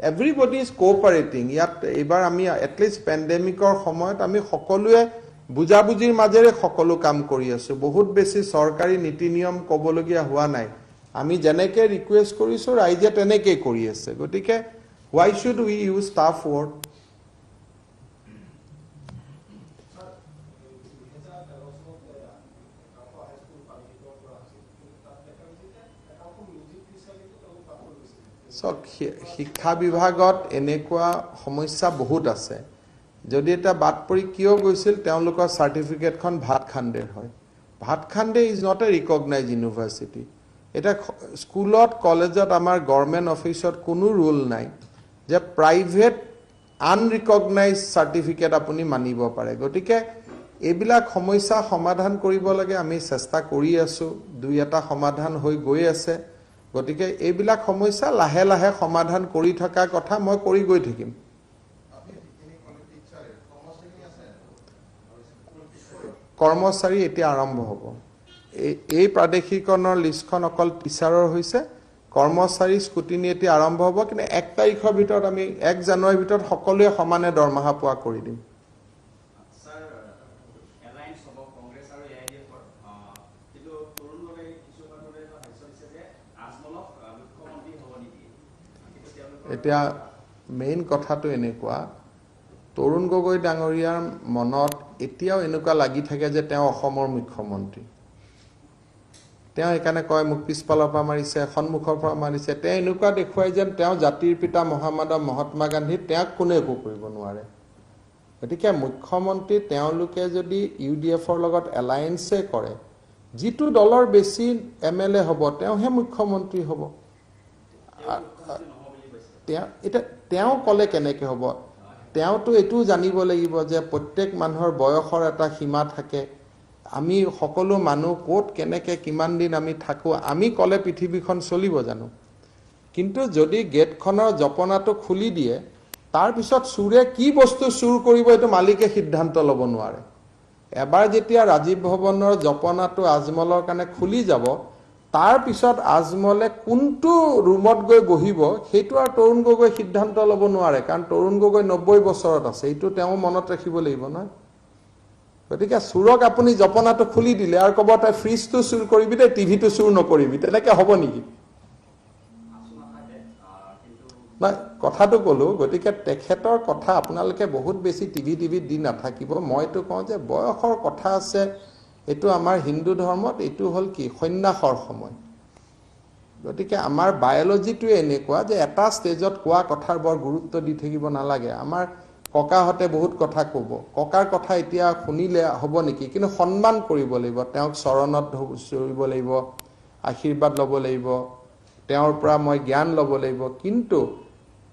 এভৰিবডি ইজ কোঅপাৰেটিং ইয়াত এবাৰ আমি এটলিষ্ট পেণ্ডেমিকৰ সময়ত আমি সকলোৱে বুজাবুজিৰ মাজেৰে সকলো কাম কৰি আছো বহুত বেছি সৰকাৰি নীতি নিয়ম কবলগীয়া হোৱা নাই আমি জেনেকে ৰিকুৱেষ্ট কৰিছো ৰাইজে তেনেকে কৰি আছে গতিকে why should we use tough word শিক্ষা বিভাগত এনেকুৱা সমস্যা বহুত আছে যদি এটা বাট পৰি কিয় গৈছিল তেওঁলোকৰ সাৰ্টিফিকেটখন ভাতখাণ্ডেৰ হয় Bhatkhande is not a recognised university এটা স্কুলত কলেজত আমাৰ গভৰ্নমেন্ট অফিসত কোনো ৰুল নাই যে প্ৰাইভেট আনৰিকগনাইজড সাৰ্টিফিকেট আপুনি মানিব পাৰে গতিকে এইবিলাক সমস্যা সমাধান কৰিব লাগে আমি চেষ্টা কৰি আছো দুই এটা সমাধান হৈ গৈ আছে গতিকে এইবিলাক সমস্যা লাহে লাহে সমাধান কৰি থকা কথা মই কৰি গৈ থাকিম কৰ্মচাৰী এতিয়া আৰম্ভ হ'ব এই প্ৰাদেশিকৰণৰ লিষ্টখন অকল টিচাৰৰ হৈছে কৰ্মচাৰী স্কুটিনি এতিয়া আৰম্ভ হ'ব কিন্তু 1 তাৰিখৰ ভিতৰত আমি 1 জানুৱাৰীৰ ভিতৰত সকলোৱে সমানে দৰমহা পোৱা কৰি দিম স্যাৰ এলাইন্স হ'ব কংগ্ৰেছ আৰু এআইডিএফৰ কিন্তু তৰুণ গগৈ কিছু মানুহে ভাবিছে যে আজমলক মুখ্যমন্ত্ৰী হ'ব নেকি এতিয়া মেইন কথাটো এনেকুৱা তৰুণ গগৈ ডাঙৰীয়াৰ মনত এতিয়াও এনেকুৱা লাগি থাকে যে তেওঁ অসমৰ মুখ্যমন্ত্ৰী তেওঁ একানে কয় মোক পিছপালৰ পৰা মাৰিছে সন্মুখৰ পৰা মাৰিছে তেওঁ এনেকুৱা দেখুৱাই যেন তেওঁ জাতিৰ পিতা মহাত্মা গান্ধী তেওঁক কোনে একো কৰিব নোৱাৰে গতিকে মুখ্যমন্ত্ৰী তেওঁলোকে যদি ইউডিএফৰ লগত এলায়েন্সে কৰে যিটো দলৰ বেছি এমএলএ হ'ব তেওঁহে মুখ্যমন্ত্ৰী হ'ব তেওঁ কলে কেনেকে হ'ব তেওঁতো এটো জানিব লাগিব যে প্ৰত্যেক মানুহৰ বয়সৰ এটা সীমা থাকে আমি সকলো মানুহ কোট কেনেকে কিমান দিন আমি থাকো আমি কলে পৃথিৱীখন চলিব জানো কিন্তু যদি গেটখনৰ জপনাটো খুলি দিয়ে তাৰ পিছত চুৰে কি বস্তু চুৰ কৰিব এটো মালিকে সিদ্ধান্ত ল'ব নোৱাৰে এবাৰ যেতিয়া ৰাজীৱ ভৱনৰ জপনাটো আজমলৰ কাৰণে খুলি যাব তাৰ পিছত আজমলে কোনটো ৰুমত গৈ বহিব হেতু আৰু তৰুণ গগৈ সিদ্ধান্ত ল'ব নোৱাৰে কাৰণ তৰুণ গগৈ 90 বছৰত আছে এটো তেওঁ মনত ৰাখিব লাগিব না গতিকে চুৰক আপুনি জপনাটো খুলি দিলে আৰু কব তাই ফ্ৰিজটো চুৰ কৰিবি দে টিভিটো চুৰ নকৰিবি তেনেকে হ'ব নেকি না কথাটো কলো গতিকে তেখেতৰ কথা আপোনালোকে বহুত বেছি টিভি দি নাথাকিব মইতো কওঁ যে বয়সৰ কথা আছে এটো আমাৰ হিন্দু ধৰ্মত এটো হল কি সন্ন্যাসৰ সময় গতিকে আমাৰ বায়োলজিটোৱে এনেকুৱা যে এটা ষ্টেজত কোৱা কথাৰ বৰ গুৰুত্ব দি থাকিব নালাগে আমাৰ ককাহঁতে বহুত কথা ক'ব ককাৰ কথা এতিয়া শুনিলে হ'ব নেকি কিন্তু সন্মান কৰিব লাগিব তেওঁক চৰণত ধৰিব লাগিব আশীৰ্বাদ ল'ব লাগিব তেওঁৰ পৰা মই জ্ঞান ল'ব লাগিব কিন্তু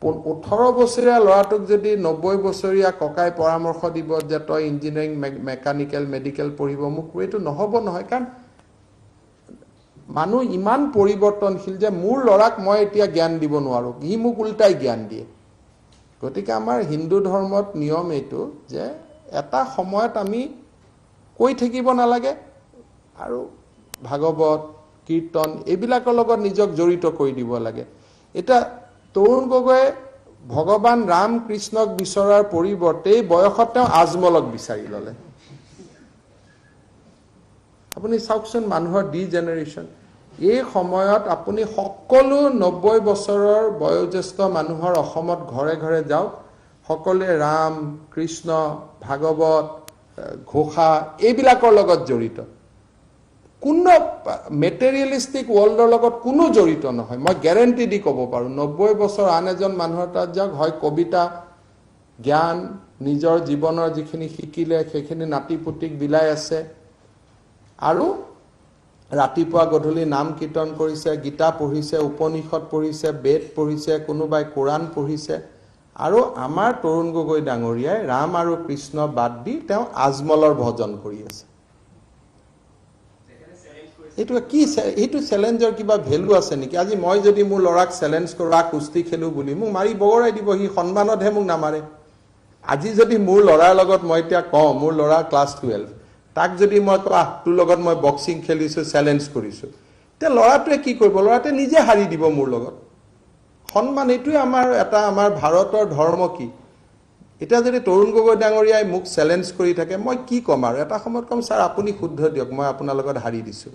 18 বছৰীয়া ল'ৰাটোক যদি 90 বছৰীয়া ককাই পৰামৰ্শ দিব যে তই ইঞ্জিনিয়াৰিং মেকানিকেল মেডিকেল পঢ়িব মোক এইটো নহ'ব নহয় কাৰণ মানুহ ইমান পৰিৱৰ্তনশীল যে মোৰ ল'ৰাক মই এতিয়া জ্ঞান দিব নোৱাৰো ই মোক উল্টাই জ্ঞান দিয়ে গতিকে আমাৰ হিন্দু ধৰ্মত নিয়ম এইটো যে এটা সময়ত আমি কৈ থাকিব নালাগে আৰু ভাগৱত কীৰ্তন এইবিলাকৰ লগত নিজক জড়িত কৰি দিব লাগে এটা তৰুণ গগৈ ভগৱান ৰাম কৃষ্ণক বিচৰাৰ পৰিৱৰ্তে বয়সত তেওঁ আজমলক বিচাৰি ল'লে আপুনি চাওকচোন মানুহৰ ডিজেনেৰেশ্যন এই সময়ত আপুনি সকলো 90 বছৰৰ বয়োজ্যেষ্ঠ মানুহৰ অসমত ঘৰে ঘৰে যাওক সকলোৱে ৰাম কৃষ্ণ ভাগৱত ঘোষা এইবিলাকৰ লগত জড়িত কোনো মেটেৰিয়েলিষ্টিক ৱৰ্ল্ডৰ লগত কোনো জড়িত নহয় মই গ্যাৰান্টি দি ক'ব পাৰো 90 বছৰ আন এজন মানুহৰ তাত যাওক হয় কবিতা জ্ঞান নিজৰ জীৱনৰ যিখিনি শিকিলে সেইখিনি নাতিপুতিক বিলাই আছে আৰু ৰাতিপুৱা গধূলি নাম কীৰ্তন কৰিছে গীতা পঢ়িছে উপনিষদ পঢ়িছে বেদ পঢ়িছে কোনোবাই কোৰাণ পঢ়িছে আৰু আমাৰ তৰুণ গগৈ ডাঙৰীয়াই ৰাম আৰু কৃষ্ণ বাদ দি তেওঁ আজমলৰ ভজন কৰি আছে এইটো চ্যালেঞ্জৰ কিবা ভ্যালু আছে নেকি আজি মই যদি মোৰ ল'ৰাক চ্যালেঞ্জ কৰা কুস্তি খেলো বুলি মোক মাৰি বগৰাই দিব সি সন্মানতহে মোক নামাৰে আজি যদি মোৰ ল'ৰাৰ লগত মই এতিয়া কওঁ মোৰ ল'ৰা ক্লাছ 12 তাক যদি মই কোৱা তোৰ লগত মই বক্সিং খেলিছো চ্যালেঞ্জ কৰিছো তে ল'ৰাটোৱে কি কৰিব ল'ৰাটোৱে নিজে হাৰি দিব মোৰ লগত সন্মান এইটোৱে আমাৰ ভাৰতৰ ধৰ্ম কি এতিয়া যদি তৰুণ গগৈ ডাঙৰীয়াই মোক চ্যালেঞ্জ কৰি থাকে মই কি কম আৰু এটা সময়ত কম স্যাৰ আপুনি শুদ্ধ দিয়ক মই আপোনাৰ লগত হাৰি দিছো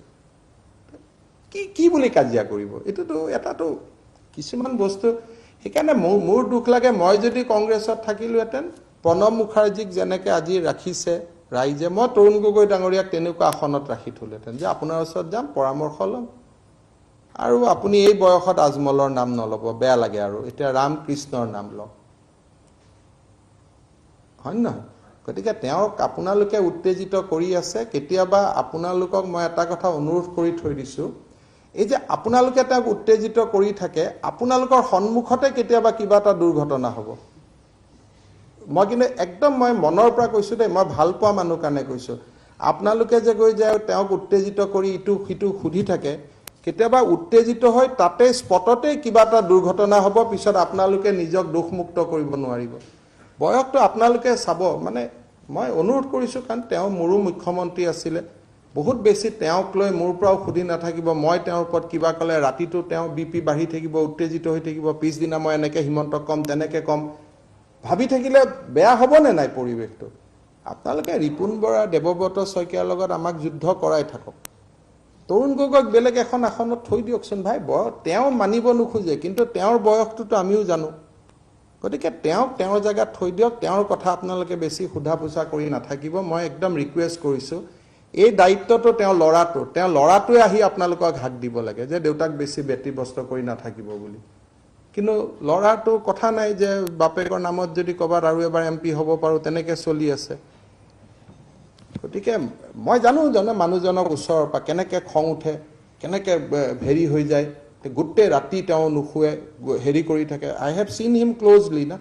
কি বুলি কাজিয়া কৰিব এটাতো কিছুমান বস্তু সেইকাৰণে মোৰ দুখ লাগে মই যদি কংগ্ৰেছত থাকিলোহেঁতেন প্ৰণৱ মুখাৰ্জীক যেনেকৈ আজি ৰাখিছে ৰাইজে মই তৰুণ গগৈ ডাঙৰীয়াক তেনেকুৱা আসনত ৰাখি থ'লেহেঁতেন যে আপোনাৰ ওচৰত যাম পৰামৰ্শ ল'ম আৰু আপুনি এই বয়সত আজমলৰ নাম নল'ব বেয়া লাগে আৰু এতিয়া ৰাম কৃষ্ণৰ নাম লওক হয় নহয় গতিকে তেওঁক আপোনালোকে উত্তেজিত কৰি আছে কেতিয়াবা আপোনালোকক মই এটা কথা অনুৰোধ কৰি থৈ দিছোঁ এই যে আপোনালোকে তেওঁক উত্তেজিত কৰি থাকে আপোনালোকৰ সন্মুখতে কেতিয়াবা কিবা এটা দুৰ্ঘটনা হ'ব মই কিন্তু একদম মই মনৰ পৰা কৈছো দেই মই ভাল পোৱা মানুহ কাৰণে কৈছো আপোনালোকে যে গৈ যায় তেওঁক উত্তেজিত কৰি ইটো সিটো সুধি থাকে কেতিয়াবা উত্তেজিত হৈ তাতে স্পটতে কিবা এটা দুৰ্ঘটনা হ'ব পিছত আপোনালোকে নিজক দুখমুক্ত কৰিব নোৱাৰিব বয়সটো আপোনালোকে চাব মানে মই অনুৰোধ কৰিছো কাৰণ তেওঁ মোৰো মুখ্যমন্ত্ৰী আছিলে বহুত বেছি তেওঁক লৈ মোৰ পৰাও সুধি নাথাকিব মই তেওঁৰ ওপৰত কিবা ক'লে ৰাতিটো তেওঁ বিপি বাঢ়ি থাকিব উত্তেজিত হৈ থাকিব পিছদিনা মই এনেকৈ হিমন্তক কম তেনেকৈ কম ভাবি থাকিলে বেয়া হ'বনে নাই পৰিৱেশটো আপোনালোকে ৰিপুন বৰা দেৱব্ৰত শইকীয়াৰ লগত আমাক যুদ্ধ কৰাই থাকক তৰুণ গগৈক বেলেগ এখন আসনত থৈ দিয়কচোন ভাই তেওঁ মানিব নোখোজে কিন্তু তেওঁৰ বয়সটোতো আমিও জানো গতিকে তেওঁৰ জায়গাত থৈ দিয়ক তেওঁৰ কথা আপোনালোকে বেছি সোধা পোছা কৰি নাথাকিব মই একদম ৰিকুৱেষ্ট কৰিছোঁ এই দায়িত্বটো তেওঁ ল'ৰাটোৱে আহি আপোনালোকক হাক দিব লাগে যে দেউতাক বেছি ব্যতিব্যস্ত কৰি নাথাকিব বুলি কিন্তু ল'ৰাটো কথা নাই যে বাপেকৰ নামত যদি ক'বাত আৰু এবাৰ এমপি হ'ব পাৰো তেনেকৈ চলি আছে গতিকে মই জানো মানুহজনক ওচৰৰ পৰা কেনেকৈ খং উঠে কেনেকৈ ভেৰি হৈ যায় গোটেই ৰাতি তেওঁ নুশুৱে হেৰি কৰি থাকে আই হেভ চিন হিম ক্ল'জলি না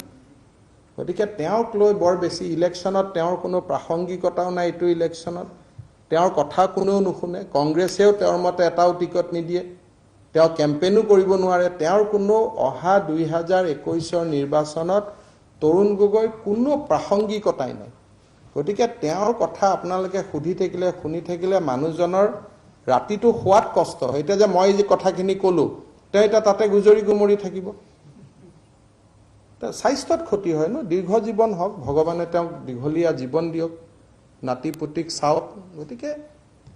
গতিকে তেওঁক লৈ বৰ বেছি ইলেকশ্যনত তেওঁৰ কোনো প্ৰাসংগিকতাও নাই এইটো ইলেকশ্যনত তেওঁৰ কথা কোনেও নুশুনে কংগ্ৰেছেও তেওঁৰ মতে এটাও টিকট নিদিয়ে তেওঁ কেম্পেইনো কৰিব নোৱাৰে তেওঁৰ কোনো অহা 2021ৰ নিৰ্বাচনত তৰুণ গগৈ কোনো প্ৰাসংগিকতাই নাই গতিকে তেওঁৰ কথা আপোনালোকে সুধি থাকিলে শুনি থাকিলে মানুহজনৰ ৰাতিটো হোৱাত কষ্ট হয় এতিয়া যে মই যে কথাখিনি ক'লো তেওঁ এটা তাতে গুজৰি গুমৰি থাকিব স্বাস্থ্যত ক্ষতি হয় ন দীৰ্ঘ জীৱন হওক ভগৱানে তেওঁক দীঘলীয়া জীৱন দিয়ক নাতিপুতিক চাওক গতিকে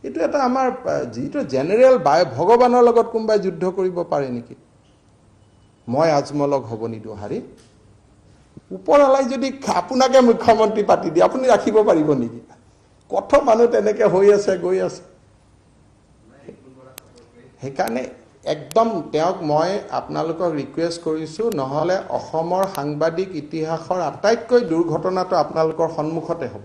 এইটো এটা আমাৰ যিটো জেনেৰেল ভগৱানৰ লগত কোনোবাই যুদ্ধ কৰিব পাৰে নেকি মই আজমলক হ'ব নিদিওঁ হাৰি ওপৰলাই যদি আপোনাকে মুখ্যমন্ত্ৰী পাতি দিয়ে আপুনি ৰাখিব পাৰিব নেকি কত মানুহ তেনেকৈ হৈ আছে গৈ আছে সেইকাৰণে একদম তেওঁক মই আপোনালোকক ৰিকুৱেষ্ট কৰিছোঁ, নহ'লে অসমৰ সাংবাদিক ইতিহাসৰ আটাইতকৈ দুৰ্ঘটনাটো আপোনালোকৰ সন্মুখতে হ'ব।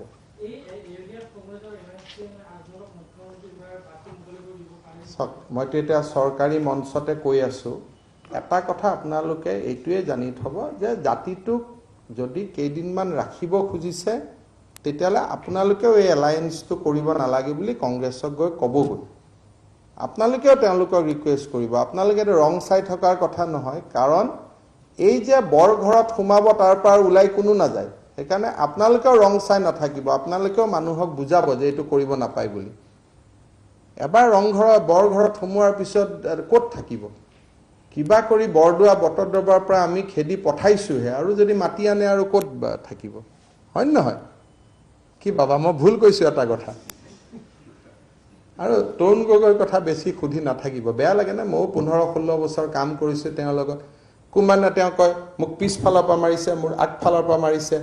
চাওক, মইতো এতিয়া চৰকাৰী মঞ্চতে কৈ আছোঁ, এটা কথা আপোনালোকে এইটোৱে জানি থ'ব যে জাতিটোক যদি কেইদিনমান ৰাখিব খুজিছে তেতিয়াহ'লে আপোনালোকেও এই এলায়েন্সটো কৰিব নালাগে বুলি কংগ্ৰেছক গৈ ক'বগৈ। আপোনালোকেও তেওঁলোকক ৰিকুৱেষ্ট কৰিব। আপোনালোকে ৰং চাই থকাৰ কথা নহয়, কাৰণ এই যে বৰ ঘৰত সোমাব তাৰ পৰা ওলাই কোনো নাযায়। সেইকাৰণে আপোনালোকেও ৰং চাই নাথাকিব, আপোনালোকেও মানুহক বুজাব যে এইটো কৰিব নাপায় বুলি। এবাৰ বৰ ঘৰত সোমোৱাৰ পিছত ক'ত থাকিব? কিবা কৰি বৰদোৱা বটদ্ৰৱাৰ পৰা আমি খেদি পঠাইছোঁহে, আৰু যদি মাতি আনে আৰু ক'ত থাকিব? হয় নহয়? কি বাবা, মই ভুল কৈছোঁ এটা কথা? আৰু তৰুণ গগৈৰ কথা বেছি সুধি নাথাকিব, বেয়া লাগে নে? ময়ো 15-16 বছৰ কাম কৰিছোঁ তেওঁৰ লগত। কোনোবানে তেওঁ কয় মোক পিছফালৰ পৰা মাৰিছে, মোৰ আগফালৰ পৰা মাৰিছে।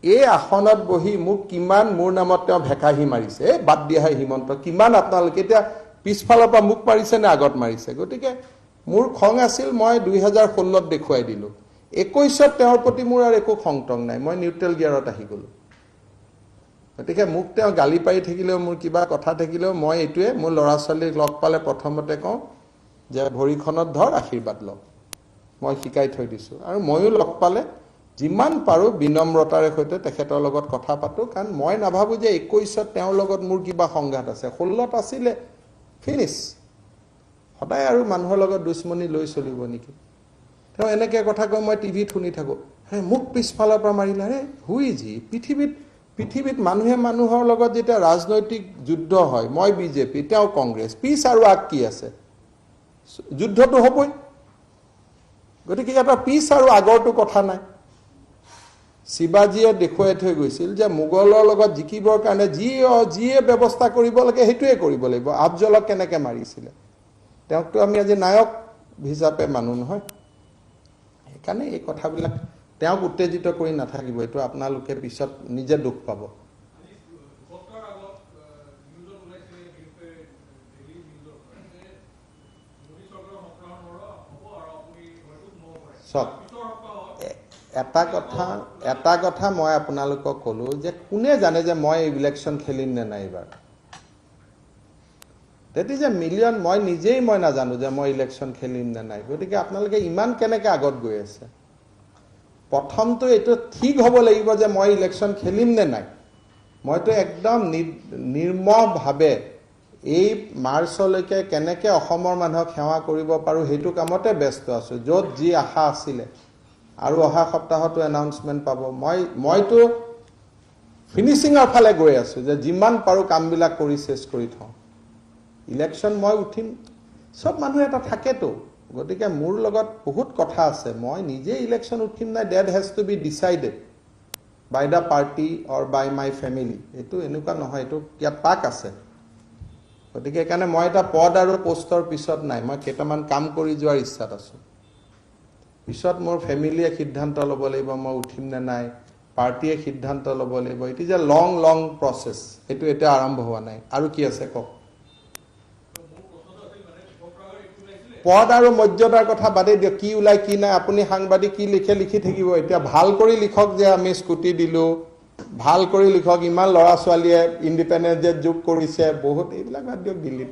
এই আসনত বহি মোক কিমান মোৰ নামত তেওঁ ভেকাহি মাৰিছে। এই বাদ দিয়াহে হিমন্ত, কিমান আপোনালোকে এতিয়া পিছফালৰ পৰা মোক মাৰিছে নে আগত মাৰিছে? গতিকে মোৰ খং আছিল, মই 2016ত দেখুৱাই দিলোঁ। 21ত তেওঁৰ প্ৰতি মোৰ আৰু একো খং টং নাই, মই নিউট্ৰেল গিয়াৰত আহি গ'লোঁ। গতিকে মোক তেওঁ গালি পাৰি থাকিলেও, মোৰ কিবা কথা থাকিলেও, মই এইটোৱে মোৰ ল'ৰা ছোৱালীক লগ পালে প্ৰথমতে কওঁ যে ভৰিখনত ধৰ, আশীৰ্বাদ লওক। মই শিকাই থৈ দিছোঁ। আৰু ময়ো লগ পালে যিমান পাৰোঁ বিনম্ৰতাৰে সৈতে তেখেতৰ লগত কথা পাতোঁ, কাৰণ মই নাভাবোঁ যে 21ত তেওঁৰ লগত মোৰ কিবা সংঘাত আছে। 16ত আছিলে, ফিনিছ। সদায় আৰু মানুহৰ লগত দুশ্মনী লৈ চলিব নেকি? তেওঁ এনেকৈ কথা কয়, মই টিভিত শুনি থাকোঁ, হে মোক পিছফালৰ পৰা মাৰিলে। হে হুইজি, পৃথিৱীত মানুহে মানুহৰ লগত যেতিয়া ৰাজনৈতিক যুদ্ধ হয়, মই বিজেপি, তেওঁ কংগ্ৰেছ, পিছ আৰু আগ কি আছে? যুদ্ধটো হ'বই। গতিকে এটা পিছ আৰু আগৰটো কথা নাই। শিৱাজীয়ে দেখুৱাই থৈ গৈছিল যে মোগলৰ লগত জিকিবৰ কাৰণে যিয়ে ব্যৱস্থা কৰিব লাগে সেইটোৱে কৰিব লাগিব। আফজলক কেনেকৈ মাৰিছিলে? তেওঁকতো আমি আজি নায়ক হিচাপে মানুহ নহয়। সেইকাৰণে এই কথাবিলাক তেওঁক উত্তেজিত কৰি নাথাকিব, এইটো আপোনালোকে পিছত নিজে দুখ পাব। চাওক, এটা কথা মই আপোনালোকক ক'লোঁ যে কোনে জানে যে মই ইলেকশ্যন খেলিম নে নাই এইবাৰ? That is a million. মই নিজেই নাজানো যে মই ইলেকশ্যন খেলিম নে নাই। গতিকে আপোনালোকে ইমান কেনেকৈ আগত গৈ আছে? প্ৰথমটো এইটো ঠিক হ'ব লাগিব যে মই ইলেকশ্যন খেলিম নে নাই। মইতো একদম নিৰ্মভাৱে এই মাৰ্চলৈকে কেনেকৈ অসমৰ মানুহক সেৱা কৰিব পাৰোঁ সেইটো কামতে ব্যস্ত আছোঁ। য'ত যি আশা আছিলে, আৰু অহা সপ্তাহতো এনাউন্সমেণ্ট পাব। মইতো ফিনিচিঙৰ ফালে গৈ আছোঁ যে যিমান পাৰোঁ কামবিলাক কৰি চেছ কৰি থওঁ। ইলেকশ্যন মই উঠিম, চব মানুহ এটা থাকেতো। গতিকে মোৰ লগত বহুত কথা আছে। মই নিজে ইলেকশ্যন উঠিম নাই, that has to be decided by the party or by my family. এইটো এনেকুৱা নহয়, এইটো ইয়াত পাক আছে। গতিকে সেইকাৰণে মই এটা পদ আৰু পোষ্টৰ পিছত নাই, মই কেইটামান কাম কৰি যোৱাৰ ইচ্ছাত আছোঁ। পিছত মোৰ ফেমিলিয়ে সিদ্ধান্ত ল'ব লাগিব মই উঠিম নে নাই, পাৰ্টিয়ে সিদ্ধান্ত ল'ব লাগিব। It is a long process. সেইটো এতিয়া আৰম্ভ হোৱা নাই। আৰু কি আছে কওক? পদ আৰু মৰ্যাদাৰ কথা বাদেই দিয়ক, কি ওলাই কি নাই। আপুনি সাংবাদিক কি লিখে লিখি থাকিব। এতিয়া ভাল কৰি লিখক যে আমি স্কুটি দিলোঁ, ভাল কৰি লিখক ইমান ল'ৰা ছোৱালীয়ে ইণ্ডিপেণ্ডেন্স ডেত যোগ কৰিছে, বহুত এইবিলাক বাদ দিয়ক, দিল্লীত।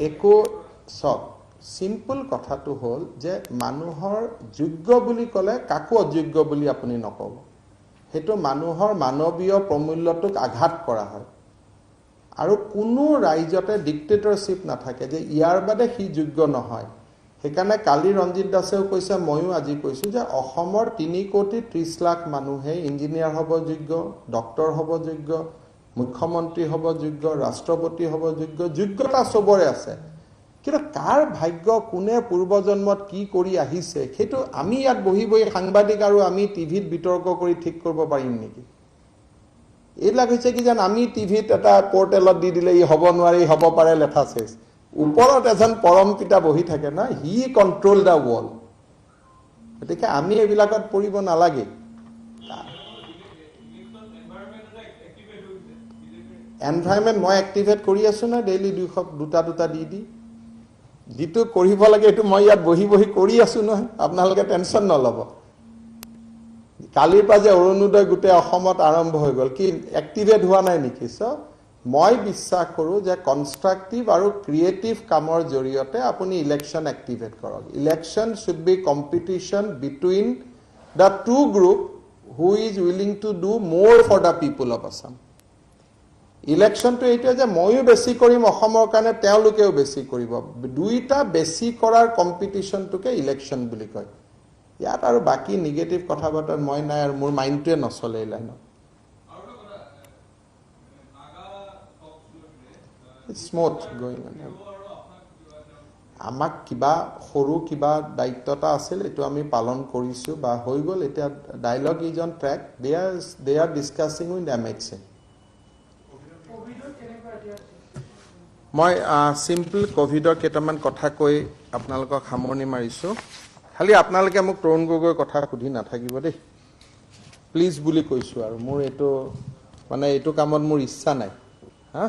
একো চাওক, চিম্পল কথাটো হ'ল যে মানুহৰ যোগ্য বুলি ক'লে কাকো অযোগ্য বুলি আপুনি নক'ব। সেইটো মানুহৰ মানৱীয় প্ৰমূল্যটোক আঘাত কৰা হয়। আৰু কোনো ৰাইজতে ডিক্টেটৰশ্বিপ নাথাকে যে ইয়াৰ বাদে সি যোগ্য নহয়। সেইকাৰণে কালি ৰঞ্জিত দাসেও কৈছে, ময়ো আজি কৈছোঁ যে অসমৰ 3,30,00,000 মানুহে ইঞ্জিনিয়াৰ হ'ব যোগ্য, ডক্টৰ হ'ব যোগ্য, মুখ্যমন্ত্ৰী হ'ব যোগ্য, ৰাষ্ট্ৰপতি হ'ব যোগ্য। যোগ্যতা চবৰে আছে, কিন্তু কাৰ ভাগ্য কোনে পূৰ্বজন্মত কি কৰি আহিছে সেইটো আমি ইয়াত বহি সাংবাদিক আৰু আমি টিভিত বিতৰ্ক কৰি ঠিক কৰিব পাৰিম নেকি? এইবিলাক হৈছে কি যেন আমি টিভিত এটা পৰ্টেলত দি দিলে ই হ'ব নোৱাৰি, হ'ব পাৰে, লেঠা চেচ। ওপৰত এজন পৰম পিতা বহি থাকে না, হি কণ্ট্ৰল দ্য ৱৰ্ল্ড। গতিকে আমি এইবিলাকত পৰিব নালাগে। এনভাইৰনমেণ্ট মই এক্টিভেট কৰি আছোঁ না ডেইলি দুটা দি যিটো কৰিব লাগে এইটো মই ইয়াত বহি কৰি আছোঁ নহয় আপোনালোকে টেনশ্যন নল'ব কালিৰ পৰা যে অৰুণোদয় গোটেই অসমত আৰম্ভ হৈ গ'ল কি এক্টিভেট হোৱা নাই নেকি মই বিশ্বাস কৰোঁ যে কনষ্ট্ৰাকটিভ আৰু ক্ৰিয়েটিভ কামৰ জৰিয়তে আপুনি ইলেকশ্যন এক্টিভেট কৰক election should be competition between the two group who is willing to do more for the people of Assam ইলেকশ্যনটো এইটোৱে যে ময়ো বেছি কৰিম অসমৰ কাৰণে তেওঁলোকেও বেছি কৰিব দুইটা বেছি কৰাৰ কম্পিটিশ্যনটোকে ইলেকশ্যন বুলি কয় ইয়াত আৰু বাকী নিগেটিভ কথা বাৰ্তা মই নাই আৰু মোৰ মাইণ্ডটোৱে নচলে এই লাইনত স্মুথ গোয়িং আমাক কিবা সৰু কিবা দায়িত্বতা আছিল এইটো আমি পালন কৰিছোঁ বা হৈ গ'ল এতিয়া dialogue is on track they are discussing with MHA মই চিম্পল কোভিডৰ কেইটামান কথা কৈ আপোনালোকক সামৰণি মাৰিছোঁ খালি আপোনালোকে মোক তৰুণ গগৈৰ কথা সুধি নাথাকিব দেই প্লিজ বুলি কৈছোঁ আৰু মোৰ এইটো মানে এইটো কামত মোৰ ইচ্ছা নাই হা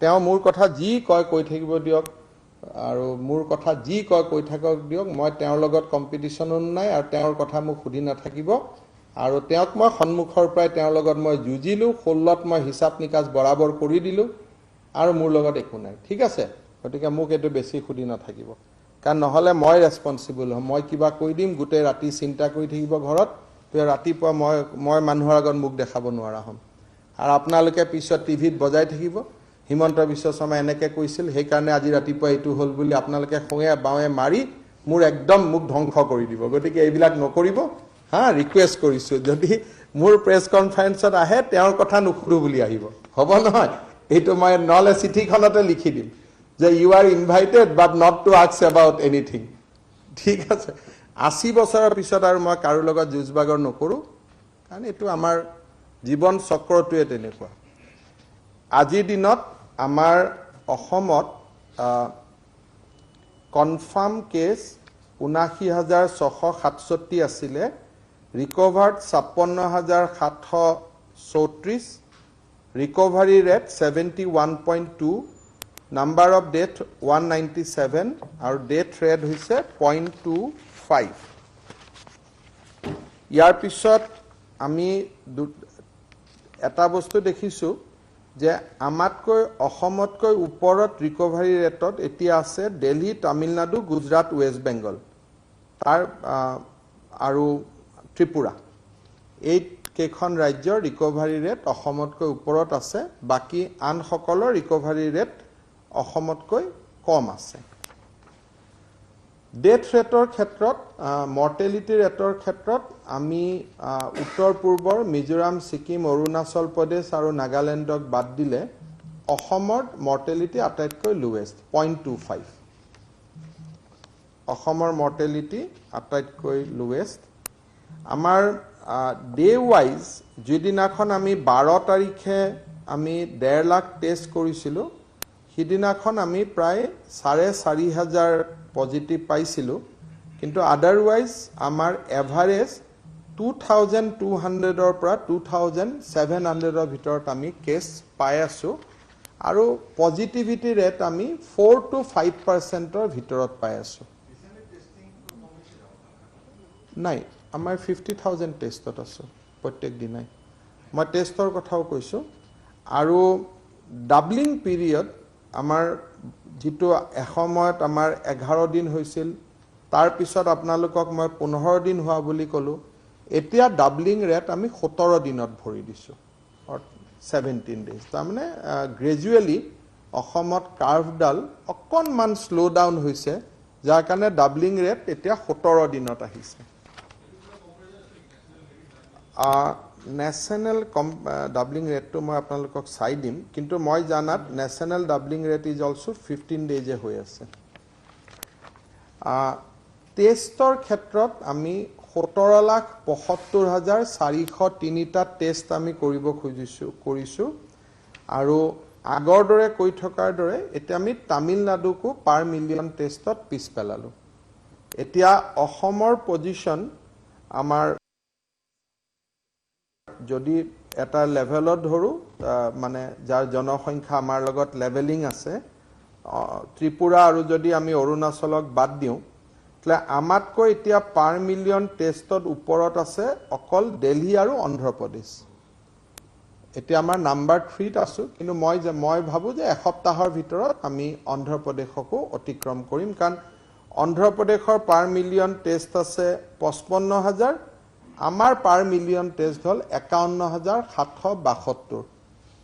তেওঁ মোৰ কথা যি কয় কৈ থাকিব দিয়ক আৰু মোৰ কথা যি কয় কৈ থাকক দিয়ক মই তেওঁৰ লগত কম্পিটিশ্যনো নাই আৰু তেওঁৰ কথা মোক সুধি নাথাকিব আৰু তেওঁক মই সন্মুখৰ পৰাই তেওঁৰ লগত মই যুঁজিলোঁ 16ত মই হিচাপ নিকাচ বৰাবৰ কৰি দিলোঁ আৰু মোৰ লগত একো নাই ঠিক আছে গতিকে মোক এইটো বেছি সুধি নাথাকিব কাৰণ নহ'লে মই ৰেছপন্সিবল হ'ম মই কিবা কৈ দিম গোটেই ৰাতি চিন্তা কৰি থাকিব ঘৰত ৰাতিপুৱা মই মানুহৰ আগত মুখ দেখাব নোৱাৰা হ'ম আৰু আপোনালোকে পিছত টিভিত বজাই থাকিব হিমন্ত বিশ্ব শৰ্মাই এনেকৈ কৈছিল সেইকাৰণে আজি ৰাতিপুৱা এইটো হ'ল বুলি আপোনালোকে খঙে বাৱে মাৰি মোৰ একদম মুখ ধ্বংস কৰি দিব গতিকে এইবিলাক নকৰিব হা ৰিকুৱেষ্ট কৰিছোঁ যদি মোৰ প্ৰেছ কনফাৰেন্সত আহে তেওঁৰ কথা নুসুধো বুলি আহিব হ'ব নহয় এইটো মই নহ'লে চিঠিখনতে লিখি দিম যে you are invited but not to ask about anything ঠিক আছে 80 বছৰৰ পিছত আৰু মই কাৰো লগত যুঁজ বাগৰ নকৰোঁ কাৰণ এইটো আমাৰ জীৱন চক্ৰটোৱে তেনেকুৱা আজিৰ দিনত আমাৰ অসমত কনফাৰ্ম কেছ ৭৯,৬৬৭ আছিলে recovered ৫৬,৭৩৪ recovery rate 71.2 number of death 197 আৰু ডেথ ৰেট হৈছে 0.25 ইয়াৰ পিছত আমি এটা বস্তু দেখিছোঁ যে আমাতকৈ অসমতকৈ ওপৰত ৰিকভাৰী ৰেটত এতিয়া আছে দিল্লী তামিলনাডু গুজৰাট ৱেষ্ট বেংগল তাৰ আৰু ত্ৰিপুৰা এই কেইখন ৰাজ্যৰ ৰিকভাৰী ৰেট অসমতকৈ ওপৰত আছে বাকী আনসকলৰ ৰিকভাৰী ৰেট অসমতকৈ কম আছে ডেথ ৰেটৰ ক্ষেত্ৰত মৰ্টেলিটি ৰেটৰ ক্ষেত্ৰত আমি উত্তৰ পূৰ্বৰ মিজোৰাম ছিকিম অৰুণাচল প্ৰদেশ আৰু নাগালেণ্ডক বাদ দিলে অসমৰ মৰ্টেলিটি আটাইতকৈ লোৱেষ্ট 0.25 অসমৰ মৰ্টেলিটি আটাইতকৈ লোৱেষ্ট আমাৰ ডে ৱাইজ যিদিনাখন আমি 12 তাৰিখে আমি 1.5 লাখ টেষ্ট কৰিছিলোঁ সিদিনাখন আমি প্ৰায় 4,500 পজিটিভ পাইছিলোঁ কিন্তু আদাৰৱাইজ আমাৰ এভাৰেজ 2,200ৰ পৰা 2,700ৰ ভিতৰত আমি কেছ পাই আছোঁ আৰু পজিটিভিটি ৰেট আমি 4 to 5%ৰ ভিতৰত পাই আছোঁ নাই আমাৰ 50,000 টেষ্টত আছোঁ প্ৰত্যেক দিনাই মই টেষ্টৰ কথাও কৈছোঁ আৰু ডাবলিং পিৰিয়ড আমাৰ যিটো এসময়ত আমাৰ 11 দিন হৈছিল তাৰ পিছত আপোনালোকক মই 15 দিন হোৱা বুলি ক'লোঁ এতিয়া ডাবলিং ৰেট আমি 17 দিনত ভৰি দিছোঁ 17 ডেজ তাৰমানে গ্ৰেজুৱেলি অসমত কাৰ্ভডাল অকণমান শ্ল' ডাউন হৈছে যাৰ কাৰণে ডাবলিং ৰেট এতিয়া 17 দিনত আহিছে নেশ্যনেল ডাবলিং ৰেটটো মই আপোনালোকক চাই দিম কিন্তু মই জানাত national doubling rate is also 15 ডেজে হৈ আছে টেষ্টৰ ক্ষেত্ৰত আমি 17,75,403টা টেষ্ট আমি কৰিব কৰিছোঁ আৰু আগৰ দৰে কৈ থকাৰ দৰে এতিয়া আমি তামিলনাডুকো পাৰ মিলিয়ন টেষ্টত পিছ পেলালোঁ এতিয়া অসমৰ পজিশ্যন আমাৰ যদি এটা লেভেলত ধৰো মানে যাৰ জনসংখ্যা আমাৰ লগত লেভেলিং আছে ত্ৰিপুৰা আৰু যদি আমি অৰুণাচলক বাদ দিওঁ তাহলে আমাতকৈ এতিয়া পাৰ মিলিয়ন টেষ্টত ওপৰত আছে অকল দিল্লী আৰু অন্ধ্ৰ প্ৰদেশ এতিয়া আমাৰ নাম্বাৰ 3 ত আছো কিন্তু মই ভাবো যে এসপ্তাহৰ ভিতৰত আমি অন্ধ্ৰ প্ৰদেশকো অতিক্ৰম কৰিম কাৰণ অন্ধ্ৰ প্ৰদেশৰ পাৰ মিলিয়ন টেষ্ট আছে 55,000 আমাৰ পাৰ মিলিয়ন টেষ্ট হল 51,772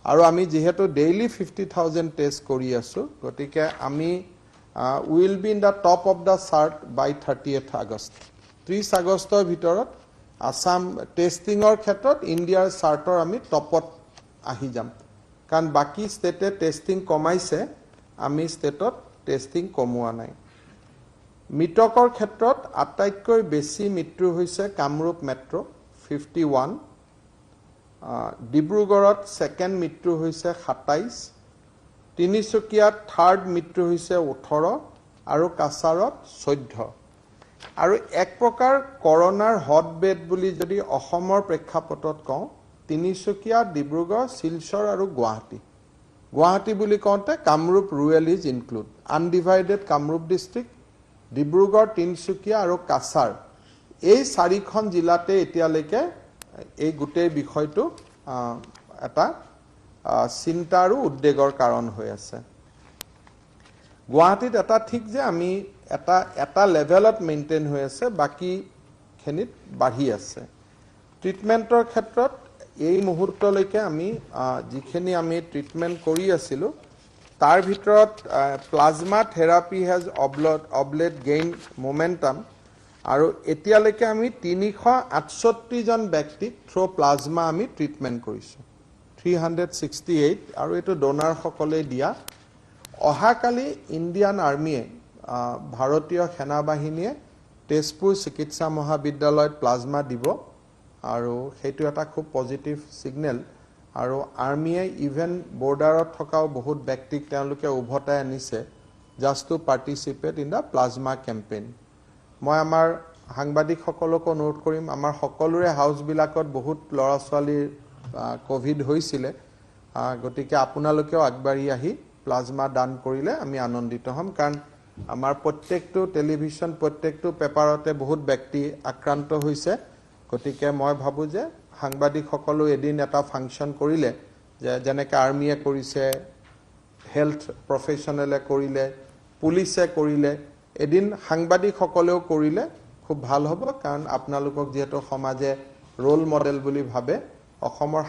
আৰু আমি যেহেতু ডেইলি 50,000 টেষ্ট কৰি আছো গতিকে আমি will be in the top of the chart by 30th August 30 আগষ্টৰ ভিতৰত আসাম টেষ্টিংৰ ক্ষেত্ৰত ইণ্ডিয়াৰ চাৰ্টৰ আমি টপত আহি যাম কাৰণ বাকি ষ্টেটে টেষ্টিং কমাইছে আমি ষ্টেটত টেষ্টিং কমোৱা নাই মৃতকৰ ক্ষেত্ৰত আটাইতকৈ বেছি মৃত্যু হৈছে কামৰূপ মেট্ৰ 51 ডিব্ৰুগড়ত সেকেন্ড মৃত্যু হৈছে 27 তিনিচুকীয়াত থাৰ্ড মৃত্যু হৈছে 18 আৰু কাছাৰত 14 আৰু এক প্ৰকাৰ কৰোনাৰ হটবেড বুলি যদি অসমৰ প্ৰেক্ষাপটত কওঁ তিনিচুকীয়া ডিব্ৰুগড় শিলচৰ আৰু গুৱাহাটী বুলি কওঁতে Kamrup rural is include undivided Kamrup district Dibrugarh Tinsukia আৰু কাছাৰ এই চাৰিখন জিলাতে এতিয়ালৈকে এই গোটেই বিষয়টো এটা চিন্তা আৰু উদ্বেগৰ কাৰণ হৈ আছে গুৱাহাটীত এটা ঠিক যে আমি এটা লেভেলত মেইনটেইন হৈ আছে বাকি খিনিত বাঢ়ি আছে ট্ৰিটমেন্টৰ ক্ষেত্ৰত এই মুহূৰ্তলৈকে আমি যিখিনি আমি ট্ৰিটমেন্ট কৰি আছিলো তাৰ ভিতৰত plasma therapy has of late gain momentum আৰু এতিয়ালৈকে আমি 368 জন ব্যক্তিক থ্ৰু প্লাজমা আমি ট্ৰিটমেন্ট কৰিছো 368 আৰু এটো ডোনাৰ সকলে দিয়া অহাকালি ইণ্ডিয়ান আৰ্মিয়ে ভাৰতীয় সেনা বাহিনীয়ে তেজপুৰ চিকিৎসা মহাবিদ্যালয়ত প্লাজমা দিব আৰু হেতু এটা খুব পজিটিভ সিগন্যাল আৰু আৰ্মিয়ে ইভেন বৰ্ডাৰত থকাও বহুত ব্যক্তিক তেওঁলোকে উভতাই আনিছে just to participate in the plasma campaign মই আমাৰ সাংবাদিক সকলক অনুৰোধ কৰিম আমাৰ সকলোৰে হাউস বিলাকত বহুত লৰা ছোৱালীৰ কোভিড হৈছিলে গতিকে আপোনালোকেও আগবাঢ়ি আহি প্লাজমা দান কৰিলে আমি আনন্দিত হম কাৰণ আমাৰ প্ৰত্যেকটো টেলিভিছন প্ৰত্যেকটো পেপাৰতে বহুত ব্যক্তি আক্ৰান্ত হৈছে গতিকে মই ভাবো যে সাংবাদিক সকলো এদিন এটা ফাংচন কৰিলে যে যেনেকৈ আৰ্মিয়ে কৰিছে হেলথ প্ৰফেশনেলে কৰিলে পুলিচে কৰিলে এদিন সাংবাদিক সকলেও কৰিলে খুব ভাল হ'ব কাৰণ আপোনালোকক যেহেতু সমাজে ৰোল মডেল বুলি ভাবে অসমৰ